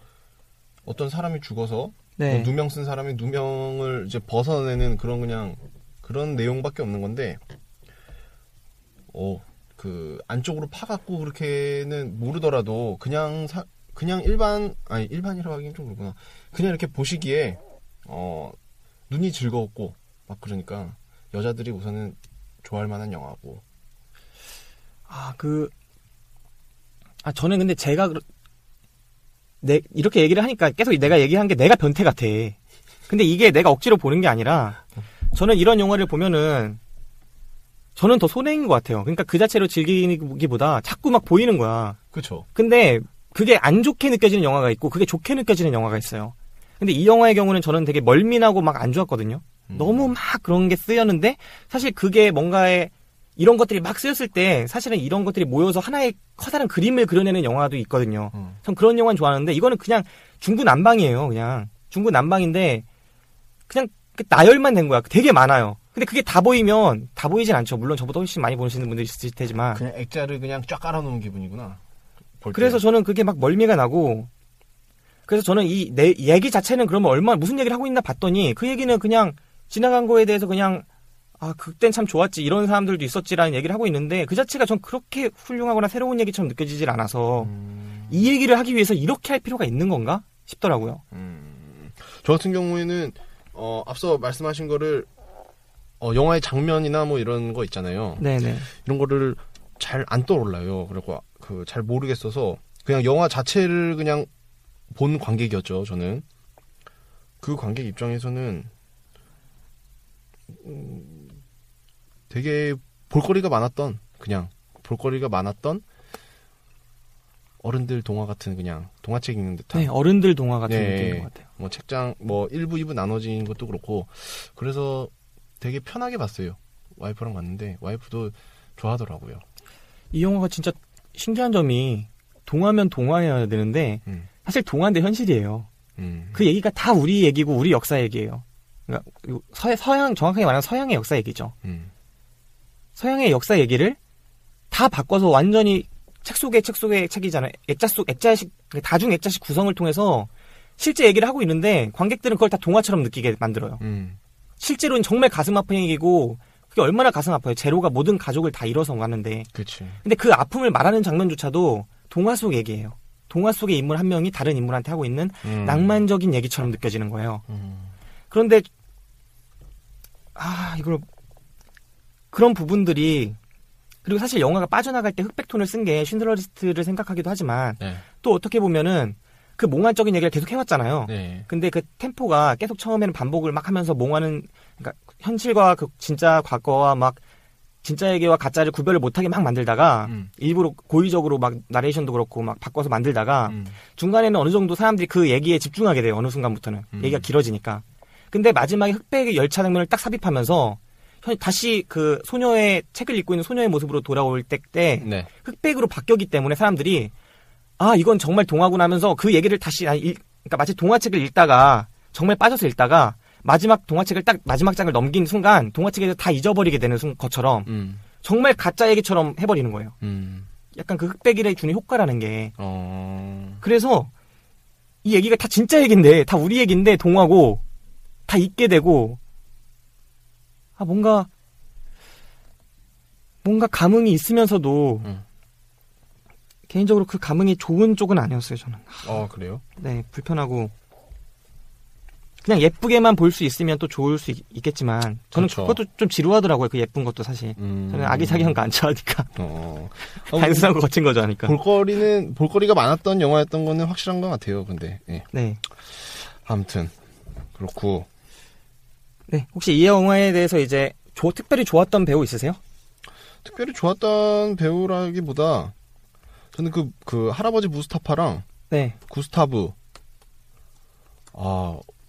어떤 사람이 죽어서 네. 뭐 누명 쓴 사람이 누명을 이제 벗어내는 그런 그냥 그런 내용밖에 없는 건데 그 안쪽으로 파갖고 그렇게는 모르더라도 그냥 일반이라고 하기엔 좀 그렇구나. 그냥 이렇게 보시기에 눈이 즐거웠고 막 그러니까 여자들이 우선은 좋아할 만한 영화고. 저는 근데 제가 이렇게 얘기를 하니까 계속 내가 얘기한 게 내가 변태 같아. 근데 이게 내가 억지로 보는 게 아니라 저는 이런 영화를 보면은 저는 더 손해인 것 같아요. 그러니까 그 자체로 즐기기보다 자꾸 막 보이는 거야. 그렇죠. 근데 그게 안 좋게 느껴지는 영화가 있고 그게 좋게 느껴지는 영화가 있어요. 근데 이 영화의 경우는 저는 되게 멀미나고 막 안 좋았거든요. 너무 막 그런 게 쓰였는데 사실 그게 뭔가에 이런 것들이 막 쓰였을 때 사실은 이런 것들이 모여서 하나의 커다란 그림을 그려내는 영화도 있거든요. 전 그런 영화는 좋아하는데 이거는 그냥 중구난방이에요. 그냥 중구난방인데 그냥 나열만 된 거야. 되게 많아요. 근데 그게 다 보이진 않죠. 물론 저보다 훨씬 많이 보시는 분들이 있을 테지만 그냥 액자를 그냥 쫙 깔아놓은 기분이구나. 그래서 저는 그게 막 멀미가 나고 그래서 저는 내 얘기 자체는 그러면 무슨 얘기를 하고 있나 봤더니 그 얘기는 그냥 지나간 거에 대해서 그냥 그땐 참 좋았지 이런 사람들도 있었지라는 얘기를 하고 있는데 그 자체가 전 그렇게 훌륭하거나 새로운 얘기처럼 느껴지질 않아서 이 얘기를 하기 위해서 이렇게 할 필요가 있는 건가 싶더라고요. 저 같은 경우에는 앞서 말씀하신 거를 영화의 장면이나 뭐 이런 거 있잖아요. 네네. 이런 거를 잘 안 떠올라요. 그리고 잘 모르겠어서 그냥 영화 자체를 그냥 본 관객이었죠. 저는 그 관객 입장에서는 되게 볼거리가 많았던 어른들 동화 같은 그냥 동화책 읽는 듯한. 네, 어른들 동화 같은 느낌인 것 같아요. 뭐 책장 1부, 2부 나눠진 것도 그렇고 그래서 되게 편하게 봤어요. 와이프랑 봤는데 와이프도 좋아하더라고요. 이 영화가 진짜 신기한 점이 동화면 동화해야 되는데 사실 동화인데 현실이에요. 그 얘기가 다 우리 얘기고 우리 역사 얘기예요. 그러니까 서양 정확하게 말하면 서양의 역사 얘기죠. 서양의 역사 얘기를 다 바꿔서 완전히 책 속의 책이잖아요. 액자식 다중 액자식 구성을 통해서 실제 얘기를 하고 있는데 관객들은 그걸 다 동화처럼 느끼게 만들어요. 실제로는 정말 가슴 아픈 얘기고 그게 얼마나 가슴 아파요. 제로가 모든 가족을 다 잃어서 가는데. 그치. 근데 그 아픔을 말하는 장면조차도 동화 속 얘기예요. 동화 속의 인물 한 명이 다른 인물한테 하고 있는 낭만적인 얘기처럼 느껴지는 거예요. 그런데 그런 부분들이 그리고 사실 영화가 빠져나갈 때 흑백톤을 쓴 게 쉰들러 리스트를 생각하기도 하지만 또 어떻게 보면은 그 몽환적인 얘기를 계속 해왔잖아요. 네. 근데 그 템포가 계속 처음에는 반복을 막 하면서 몽환은 그러니까 현실과 그 진짜 과거와 막 진짜 얘기와 가짜를 구별을 못하게 막 만들다가 일부러 고의적으로 막 나레이션도 그렇고 막 바꿔서 만들다가 중간에는 어느 정도 사람들이 그 얘기에 집중하게 돼요. 어느 순간부터는 얘기가 길어지니까. 근데 마지막에 흑백의 열차 장면을 딱 삽입하면서 다시 그 소녀의 책을 읽고 있는 소녀의 모습으로 돌아올 때 네. 흑백으로 바뀌었기 때문에 사람들이 아 이건 정말 동화구나 하면서 그 얘기를 다시 그러니까 마치 동화책을 읽다가 정말 빠져서 읽다가 마지막 동화책을 딱 마지막 장을 넘긴 순간 동화책에서 다 잊어버리게 되는 것처럼 정말 가짜 얘기처럼 해버리는 거예요. 약간 그 흑백일에 주는 효과라는 게 그래서 이 얘기가 다 진짜 얘기인데 다 우리 얘기인데 동화고 다 잊게 되고 아 뭔가 감흥이 있으면서도 개인적으로 그 감흥이 좋은 쪽은 아니었어요 저는. 그래요? 네 불편하고 그냥 예쁘게만 볼 수 있으면 또 좋을 수 있겠지만 저는 그렇죠. 그것도 좀 지루하더라고요. 그 예쁜 것도 사실 저는 아기자기한 거 안 좋아하니까 단순한 거 거친 거 좋아하니까 볼거리가 많았던 영화였던 거는 확실한 것 같아요. 근데 네. 아무튼 그렇고 네 혹시 이 영화에 대해서 이제 특별히 좋았던 배우 있으세요? 특별히 좋았던 배우라기보다 저는 그 할아버지 무스타파랑 네. 구스타브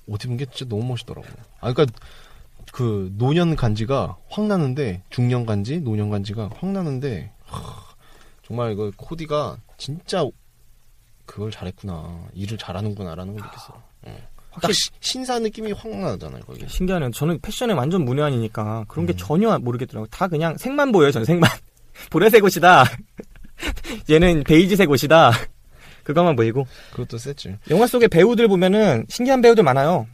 옷 입은 게 진짜 너무 멋있더라고요. 그러니까 그 노년 간지가 확 나는데 중년 간지, 노년 간지가 확 나는데 정말 이거 코디가 진짜 그걸 잘했구나, 일을 잘하는구나라는 걸 느꼈어요. 확실히 신사 느낌이 확 나잖아요. 거기. 신기하네요. 저는 패션에 완전 문외한이니까 그런 게 전혀 모르겠더라고요. 다 그냥 색만 보여요. 저는 색만. 보라색 옷이다. 얘는 베이지색 옷이다. 그것만 보이고. 그것도 셌지. 영화 속의 배우들 보면은 신기한 배우들 많아요.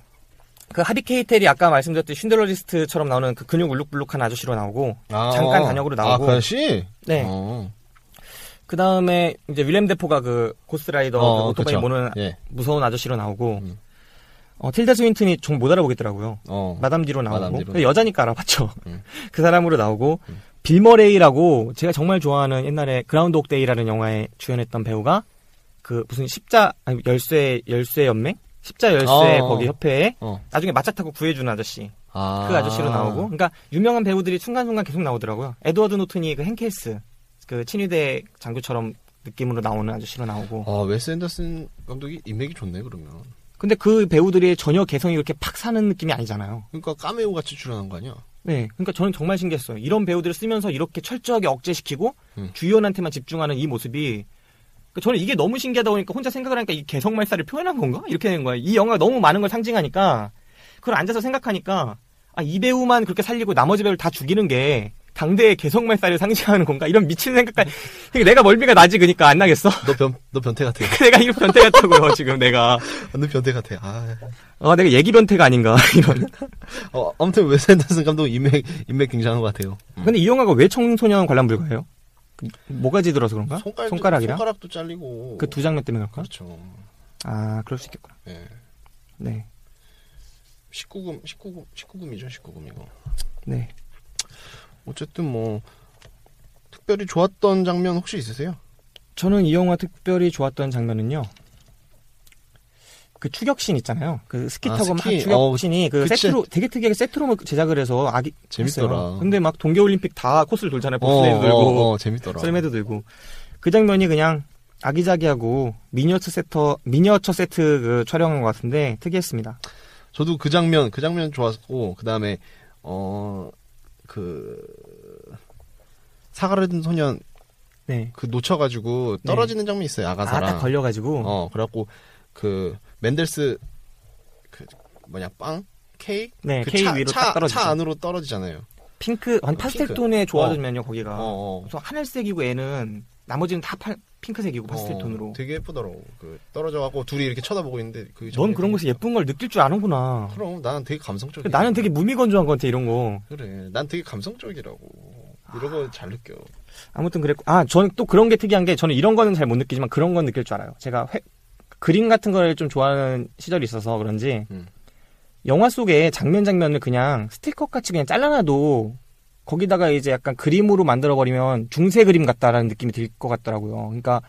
그 하비 케이텔이 아까 말씀드렸던 쉰들러 리스트처럼 나오는 그 근육 울룩불룩한 아저씨로 나오고 잠깐 단역으로 나오고. 그 아저씨? 네. 그 다음에 이제 윌렘 데포가 그 고스트라이더 그 오토바이 그쵸. 모는 무서운 아저씨로 나오고. 틸다 스윈튼이 좀 못 알아보겠더라고요. 마담 디로 나오고. 여자니까 알아봤죠. 그 사람으로 나오고. 빌 머레이라고 제가 정말 좋아하는 옛날에 그라운드옥 데이라는 영화에 주연했던 배우가 그 무슨 열쇠 연맹? 십자 열쇠 거기 협회에 나중에 마차 타고 구해주는 아저씨. 그 아저씨로 나오고. 그러니까 유명한 배우들이 순간순간 계속 나오더라고요. 에드워드 노튼이 그 행케스 그 친위대 장교처럼 느낌으로 나오는 아저씨로 나오고. 웨스 앤더슨 감독이 인맥이 좋네 그러면. 근데 그 배우들이 전혀 개성이 그렇게 팍 사는 느낌이 아니잖아요. 그러니까 까메오 같이 출연한 거 아니야? 네, 그러니까 저는 정말 신기했어요. 이런 배우들을 쓰면서 이렇게 철저하게 억제시키고 주연한테만 집중하는 이 모습이 그러니까 저는 이게 너무 신기하다 보니까 혼자 생각을 하니까 이 개성말살을 표현한 건가? 이렇게 된 거예요. 이 영화가 너무 많은 걸 상징하니까 그걸 앉아서 생각하니까 이 배우만 그렇게 살리고 나머지 배우를 다 죽이는 게 당대의 개성말살을 상징하는 건가? 이런 미친 생각까지. 내가 멀미가 나지, 그니까 안 나겠어? 너 변태 같아. 내가 이거 변태 같다고요, 지금 내가. 너 변태 같아. 내가 얘기 변태가 아닌가, 이런. 아무튼 웨스 앤더슨 감독 인맥 굉장한 것 같아요. 근데 이 영화가 왜 청소년 관람 불가해요? 뭐가지 들어서 그런가? 손가락이랑? 손가락도 잘리고. 그 두 장면 때문에 그럴까? 그렇죠. 그럴 수 있겠구나. 네. 19금이죠, 19금 이거. 네. 어쨌든 뭐 특별히 좋았던 장면 혹시 있으세요? 저는 이 영화 특별히 좋았던 장면은요. 그 추격신 있잖아요. 그 스키 타고 막 추격신이 그 세트로 되게 특이하게 세트로 제작을 해서 재밌더라. 했어요. 근데 막 동계올림픽 다 코스를 돌잖아요. 봅슬레이도 돌고 재밌더라. 썰매도 돌고 그 장면이 그냥 아기자기하고 미니어처 세트 그 촬영한 것 같은데 특이했습니다. 저도 그 장면 좋았고 그 다음에 사과를 든 소년 그 놓쳐가지고 떨어지는 장면이 있어요. 아가사랑. 딱 걸려가지고. 그래갖고 그 맨델스 빵 케이크 네, 케이크 위로 딱 떨어지죠. 차 안으로 떨어지잖아요. 핑크 파스텔 톤에 좋아졌면요 거기가. 그래서 하늘색이고 애는 나머지는 다 핑크색이고 파스텔 톤으로. 되게 예쁘더라고. 그 떨어져갖고 둘이 이렇게 쳐다보고 있는데. 넌 그런 것이 예쁜 걸 느낄 줄 아는구나. 그럼 나는 되게 감성적이야. 나는 되게 무미건조한 것 같아 이런 거. 그래, 난 되게 감성적이라고. 이런 거 잘 느껴. 아무튼 그랬고, 저는 또 그런 게 특이한 게 저는 이런 거는 잘 못 느끼지만 그런 건 느낄 줄 알아요. 제가 그림 같은 걸 좀 좋아하는 시절이 있어서 그런지 영화 속에 장면을 그냥 스티커 같이 그냥 잘라놔도 거기다가 이제 약간 그림으로 만들어버리면 중세 그림 같다라는 느낌이 들 것 같더라고요. 그러니까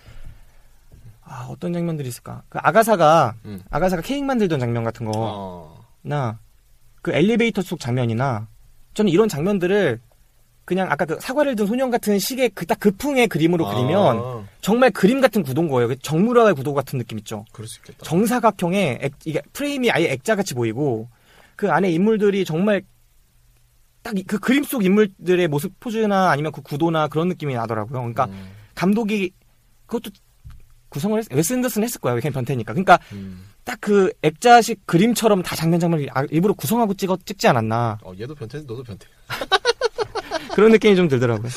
어떤 장면들이 있을까? 그 아가사가 음. 케이크 만들던 장면 같은 거. 어. 나 그 엘리베이터 속 장면이나 저는 이런 장면들을 그냥 아까 그 사과를 든 소년 같은 식의 딱 그 풍의 그림으로 그리면 정말 그림 같은 구도인 거예요. 정물화의 구도 같은 느낌 있죠. 그럴 수 있겠다. 정사각형의 이게 프레임이 아예 액자같이 보이고 그 안에 인물들이 정말 딱 그 그림 속 인물들의 모습 포즈나 아니면 그 구도나 그런 느낌이 나더라고요. 그러니까 감독이 그것도 구성을 웨스 앤더슨 했을 거야. 그냥 변태니까. 그러니까 딱 그 액자식 그림처럼 다 장면을 일부러 구성하고 찍지 않았나. 얘도 변태인데 너도 변태. 그런 느낌이 좀 들더라고요.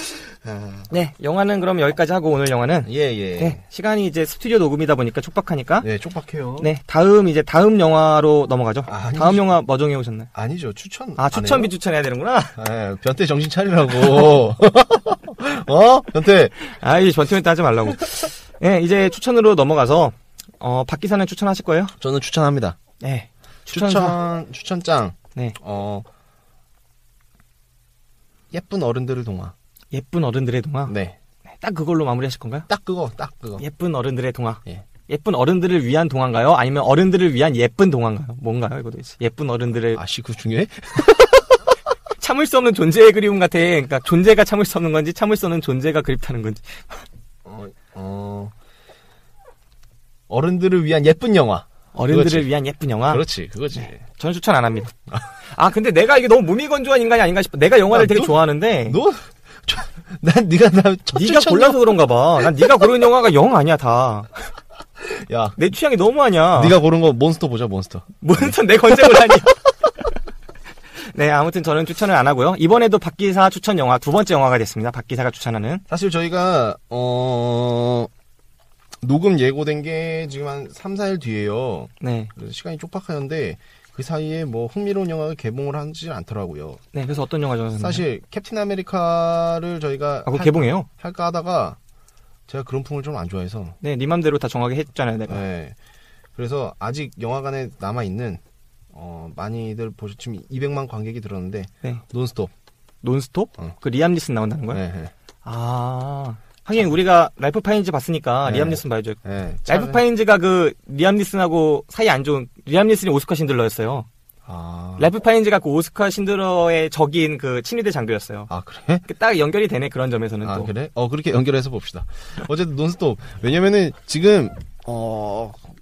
아. 네, 영화는 그럼 여기까지 하고 오늘 영화는 예. 네, 시간이 이제 스튜디오 녹음이다 보니까 촉박하니까 네, 촉박해요. 네, 다음 영화로 넘어가죠. 아니죠. 다음 영화 뭐 정해 오셨나요? 아니죠. 추천. 추천 비추천해야 되는구나. 네, 변태 정신 차리라고. 변태. 이제 변태 하지 말라고. 네, 이제 추천으로 넘어가서 박 기사는 추천하실 거예요? 저는 추천합니다. 네. 추천장. 네. 예쁜 어른들의 동화. 예쁜 어른들의 동화? 네. 딱 그걸로 마무리하실 건가요? 딱 그거. 예쁜 어른들의 동화. 예. 예쁜 어른들을 위한 동화인가요? 아니면 어른들을 위한 예쁜 동화인가요? 뭔가요, 이거 도대체? 예쁜 어른들의. 그거 중요해? 참을 수 없는 존재의 그리움 같아. 그러니까 존재가 참을 수 없는 건지, 참을 수 없는 존재가 그립다는 건지. 어른들을 위한 예쁜 영화. 어른들을 그렇지. 위한 예쁜 영화? 그렇지, 그거지. 네. 저는 추천 안 합니다. 근데 내가 이게 너무 무미건조한 인간이 아닌가 싶어. 내가 영화를 되게 좋아하는데. 네가 골라서 그런가 봐. 난 네가 고른 영화가 영 아니야, 다. 야. 내 취향이 너무 아니야. 네가 고른 거 몬스터 보자, 몬스터. 몬스터 내 건색을 하니. 네, 아무튼 저는 추천을 안 하고요. 이번에도 박기사 추천 영화, 두 번째 영화가 됐습니다. 박기사가 추천하는. 사실 저희가, 녹음 예고된 게 지금 한 3, 4일 뒤에요. 네. 그래서 시간이 촉박하는데 그 사이에 뭐 흥미로운 영화가 개봉을 하지 않더라고요. 네, 그래서 어떤 영화죠? 사실 캡틴 아메리카를 저희가 그거 개봉해요? 할까 하다가 제가 그런 풍을 좀 안 좋아해서. 네, 네 맘대로 다 정하게 했잖아요, 내가. 네. 그래서 아직 영화관에 남아 있는 많이들 지금 200만 관객이 들었는데 네. 논스톱. 논스톱? 그 리암 니슨 나온다는 거야? 네. 하긴 우리가 라이프 파인즈 봤으니까 네. 리암 니슨 봐야죠. 네. 라이프 파인즈가 그 리암 니슨하고 사이 안 좋은 리암 니슨이 오스카 신들러였어요. 라이프 파인즈가 그 오스카 신들러의 적인 그 친위대 장교였어요. 그래? 딱 연결이 되네, 그런 점에서는 또. 그래? 그렇게 연결해서 봅시다. 어쨌든 논스톱. 왜냐면은 지금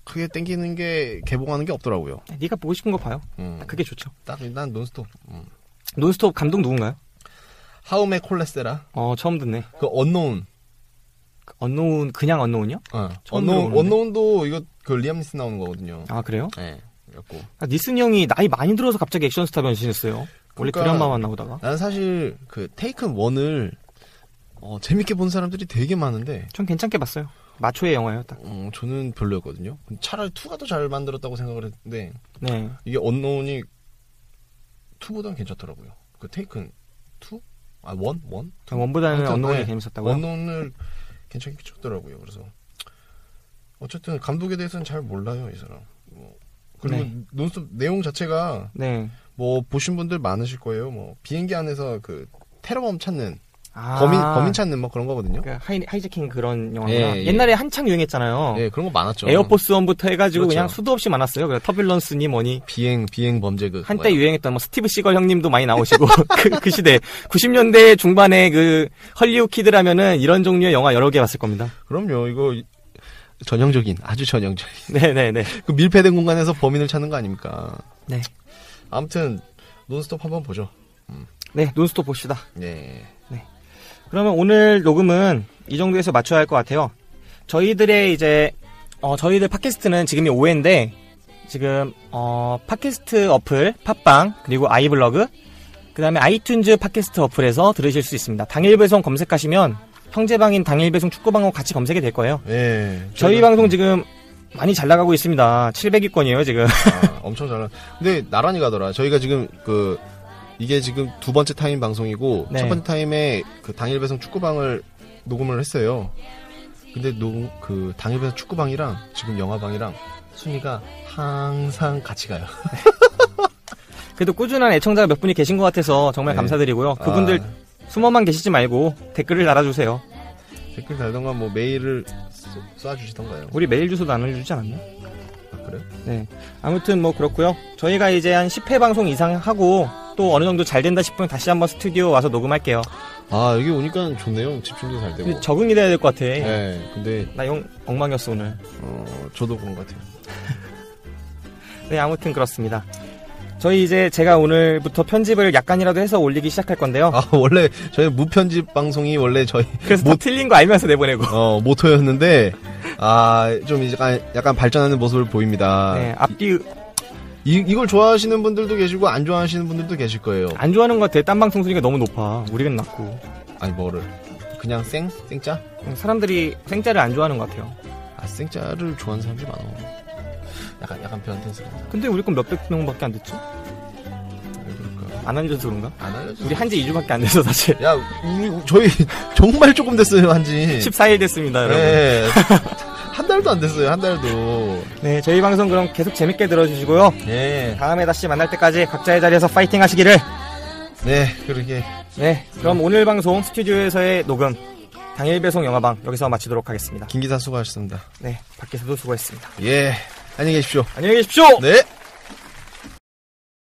크게 땡기는 게 개봉하는 게 없더라고요. 네가 보고 싶은 거 봐요. 그게 좋죠. 딱 일단 논스톱. 논스톱 감독 누군가요? 하우메 콜레세라. 처음 듣네. 그 언노운. 그냥 언노운이요? 언노운도 이거 그 리암 니슨 나오는 거거든요. 그래요? 네. 그래갖고. 니슨 형이 나이 많이 들어서 갑자기 액션스타 변신했어요. 원래 드라마만 나오다가. 나는 사실 그 테이큰 1을 재밌게 본 사람들이 되게 많은데. 전 괜찮게 봤어요. 마초의 영화예요, 딱. 저는 별로였거든요. 차라리 2가 더 잘 만들었다고 생각을 했는데. 네. 이게 언노운이 2보다는 괜찮더라고요. 그 테이큰 2? 1? 원보다는 언노운이 재밌었다고요? 언노운을 괜찮게 찍더라고요. 그래서 어쨌든 감독에 대해서는 잘 몰라요, 이 사람. 그리고 네. 논스톱 내용 자체가 네. 뭐 보신 분들 많으실 거예요. 뭐 비행기 안에서 그 테러범 찾는 범인 찾는 뭐 그런 거거든요. 그러니까 하이제킹 그런 영화구나. 예. 옛날에 한창 유행했잖아요. 예, 그런 거 많았죠. 에어포스 1부터 해가지고 그렇죠. 그냥 수도 없이 많았어요. 그래서 터뷸런스니 뭐니. 비행 범죄극. 한때 유행했던 뭐 스티브 시걸 형님도 많이 나오시고 그 시대 90년대 중반에 그 헐리우드 키드라면은 이런 종류의 영화 여러 개 봤을 겁니다. 그럼요. 이거 아주 전형적인. 네네네. 그 밀폐된 공간에서 범인을 찾는 거 아닙니까? 네. 아무튼 논스톱 한번 보죠. 네, 논스톱 봅시다. 네. 그러면 오늘 녹음은 이 정도에서 맞춰야 할 것 같아요. 저희들의 이제 저희들 팟캐스트는 지금이 5회인데 지금 팟캐스트 어플 팟빵 그리고 아이블로그 그다음에 아이튠즈 팟캐스트 어플에서 들으실 수 있습니다. 당일 배송 검색하시면 형제방인 당일 배송 축구방하고 같이 검색이 될 거예요. 네. 저희 방송 지금 많이 잘 나가고 있습니다. 700위권이에요 지금. 엄청 잘 나. 근데 나란히 가더라. 저희가 지금 이게 지금 두 번째 타임 방송이고 네. 첫 번째 타임에 그 당일 배송 축구방을 녹음을 했어요. 근데 그 당일 배송 축구방이랑 지금 영화방이랑 순위가 항상 같이 가요. 그래도 꾸준한 애청자가 몇 분이 계신 것 같아서 정말 네. 감사드리고요. 그분들 숨어만 계시지 말고 댓글을 달아주세요. 댓글 달던가 뭐 메일을 쏴주시던가요? 우리 메일 주소도 안 알려주지 않았나? 아, 그래? 네. 아무튼 뭐 그렇고요. 저희가 이제 한 10회 방송 이상 하고 또 어느 정도 잘 된다 싶으면 다시 한번 스튜디오 와서 녹음할게요. 아, 여기 오니까 좋네요. 집중도 잘 되고. 적응이 돼야 될 것 같아. 네, 근데 나 엉망이었어 오늘. 저도 그런 것 같아요. 네, 아무튼 그렇습니다. 저희 이제 제가 오늘부터 편집을 약간이라도 해서 올리기 시작할 건데요. 아, 원래 저희 무편집 방송이 원래 저희 그래서 다 틀린 거 알면서 내보내고. 모토였는데 좀 이제 약간 발전하는 모습을 보입니다. 네, 앞뒤 이걸 좋아하시는 분들도 계시고 안 좋아하시는 분들도 계실 거예요. 안 좋아하는 것 같아. 딴 방송 소리가 너무 높아. 우리는 낮고. 아니 뭐를 그냥 생짜? 사람들이 생짜를 안 좋아하는 것 같아요. 아, 생짜를 좋아하는 사람들이 많아. 약간 변태스러워. 근데 우리 건 몇백 명밖에 안 됐죠? 왜 그럴까? 안 알려줘서 그런가? 안 알려줘. 우리 한지 2주밖에 안 돼서 사실. 야, 저희 정말 조금 됐어요, 한지. 14일 됐습니다, 여러분. 네. 한 달도 안 됐어요, 한 달도. 네, 저희 방송 그럼 계속 재밌게 들어주시고요. 네. 다음에 다시 만날 때까지 각자의 자리에서 파이팅 하시기를. 네, 그러게. 네, 그럼 오늘 방송 스튜디오에서의 녹음, 당일 배송 영화방 여기서 마치도록 하겠습니다. 김 기사 수고하셨습니다. 네, 밖에서도 수고했습니다. 예, 안녕히 계십시오. 안녕히 계십시오! 네.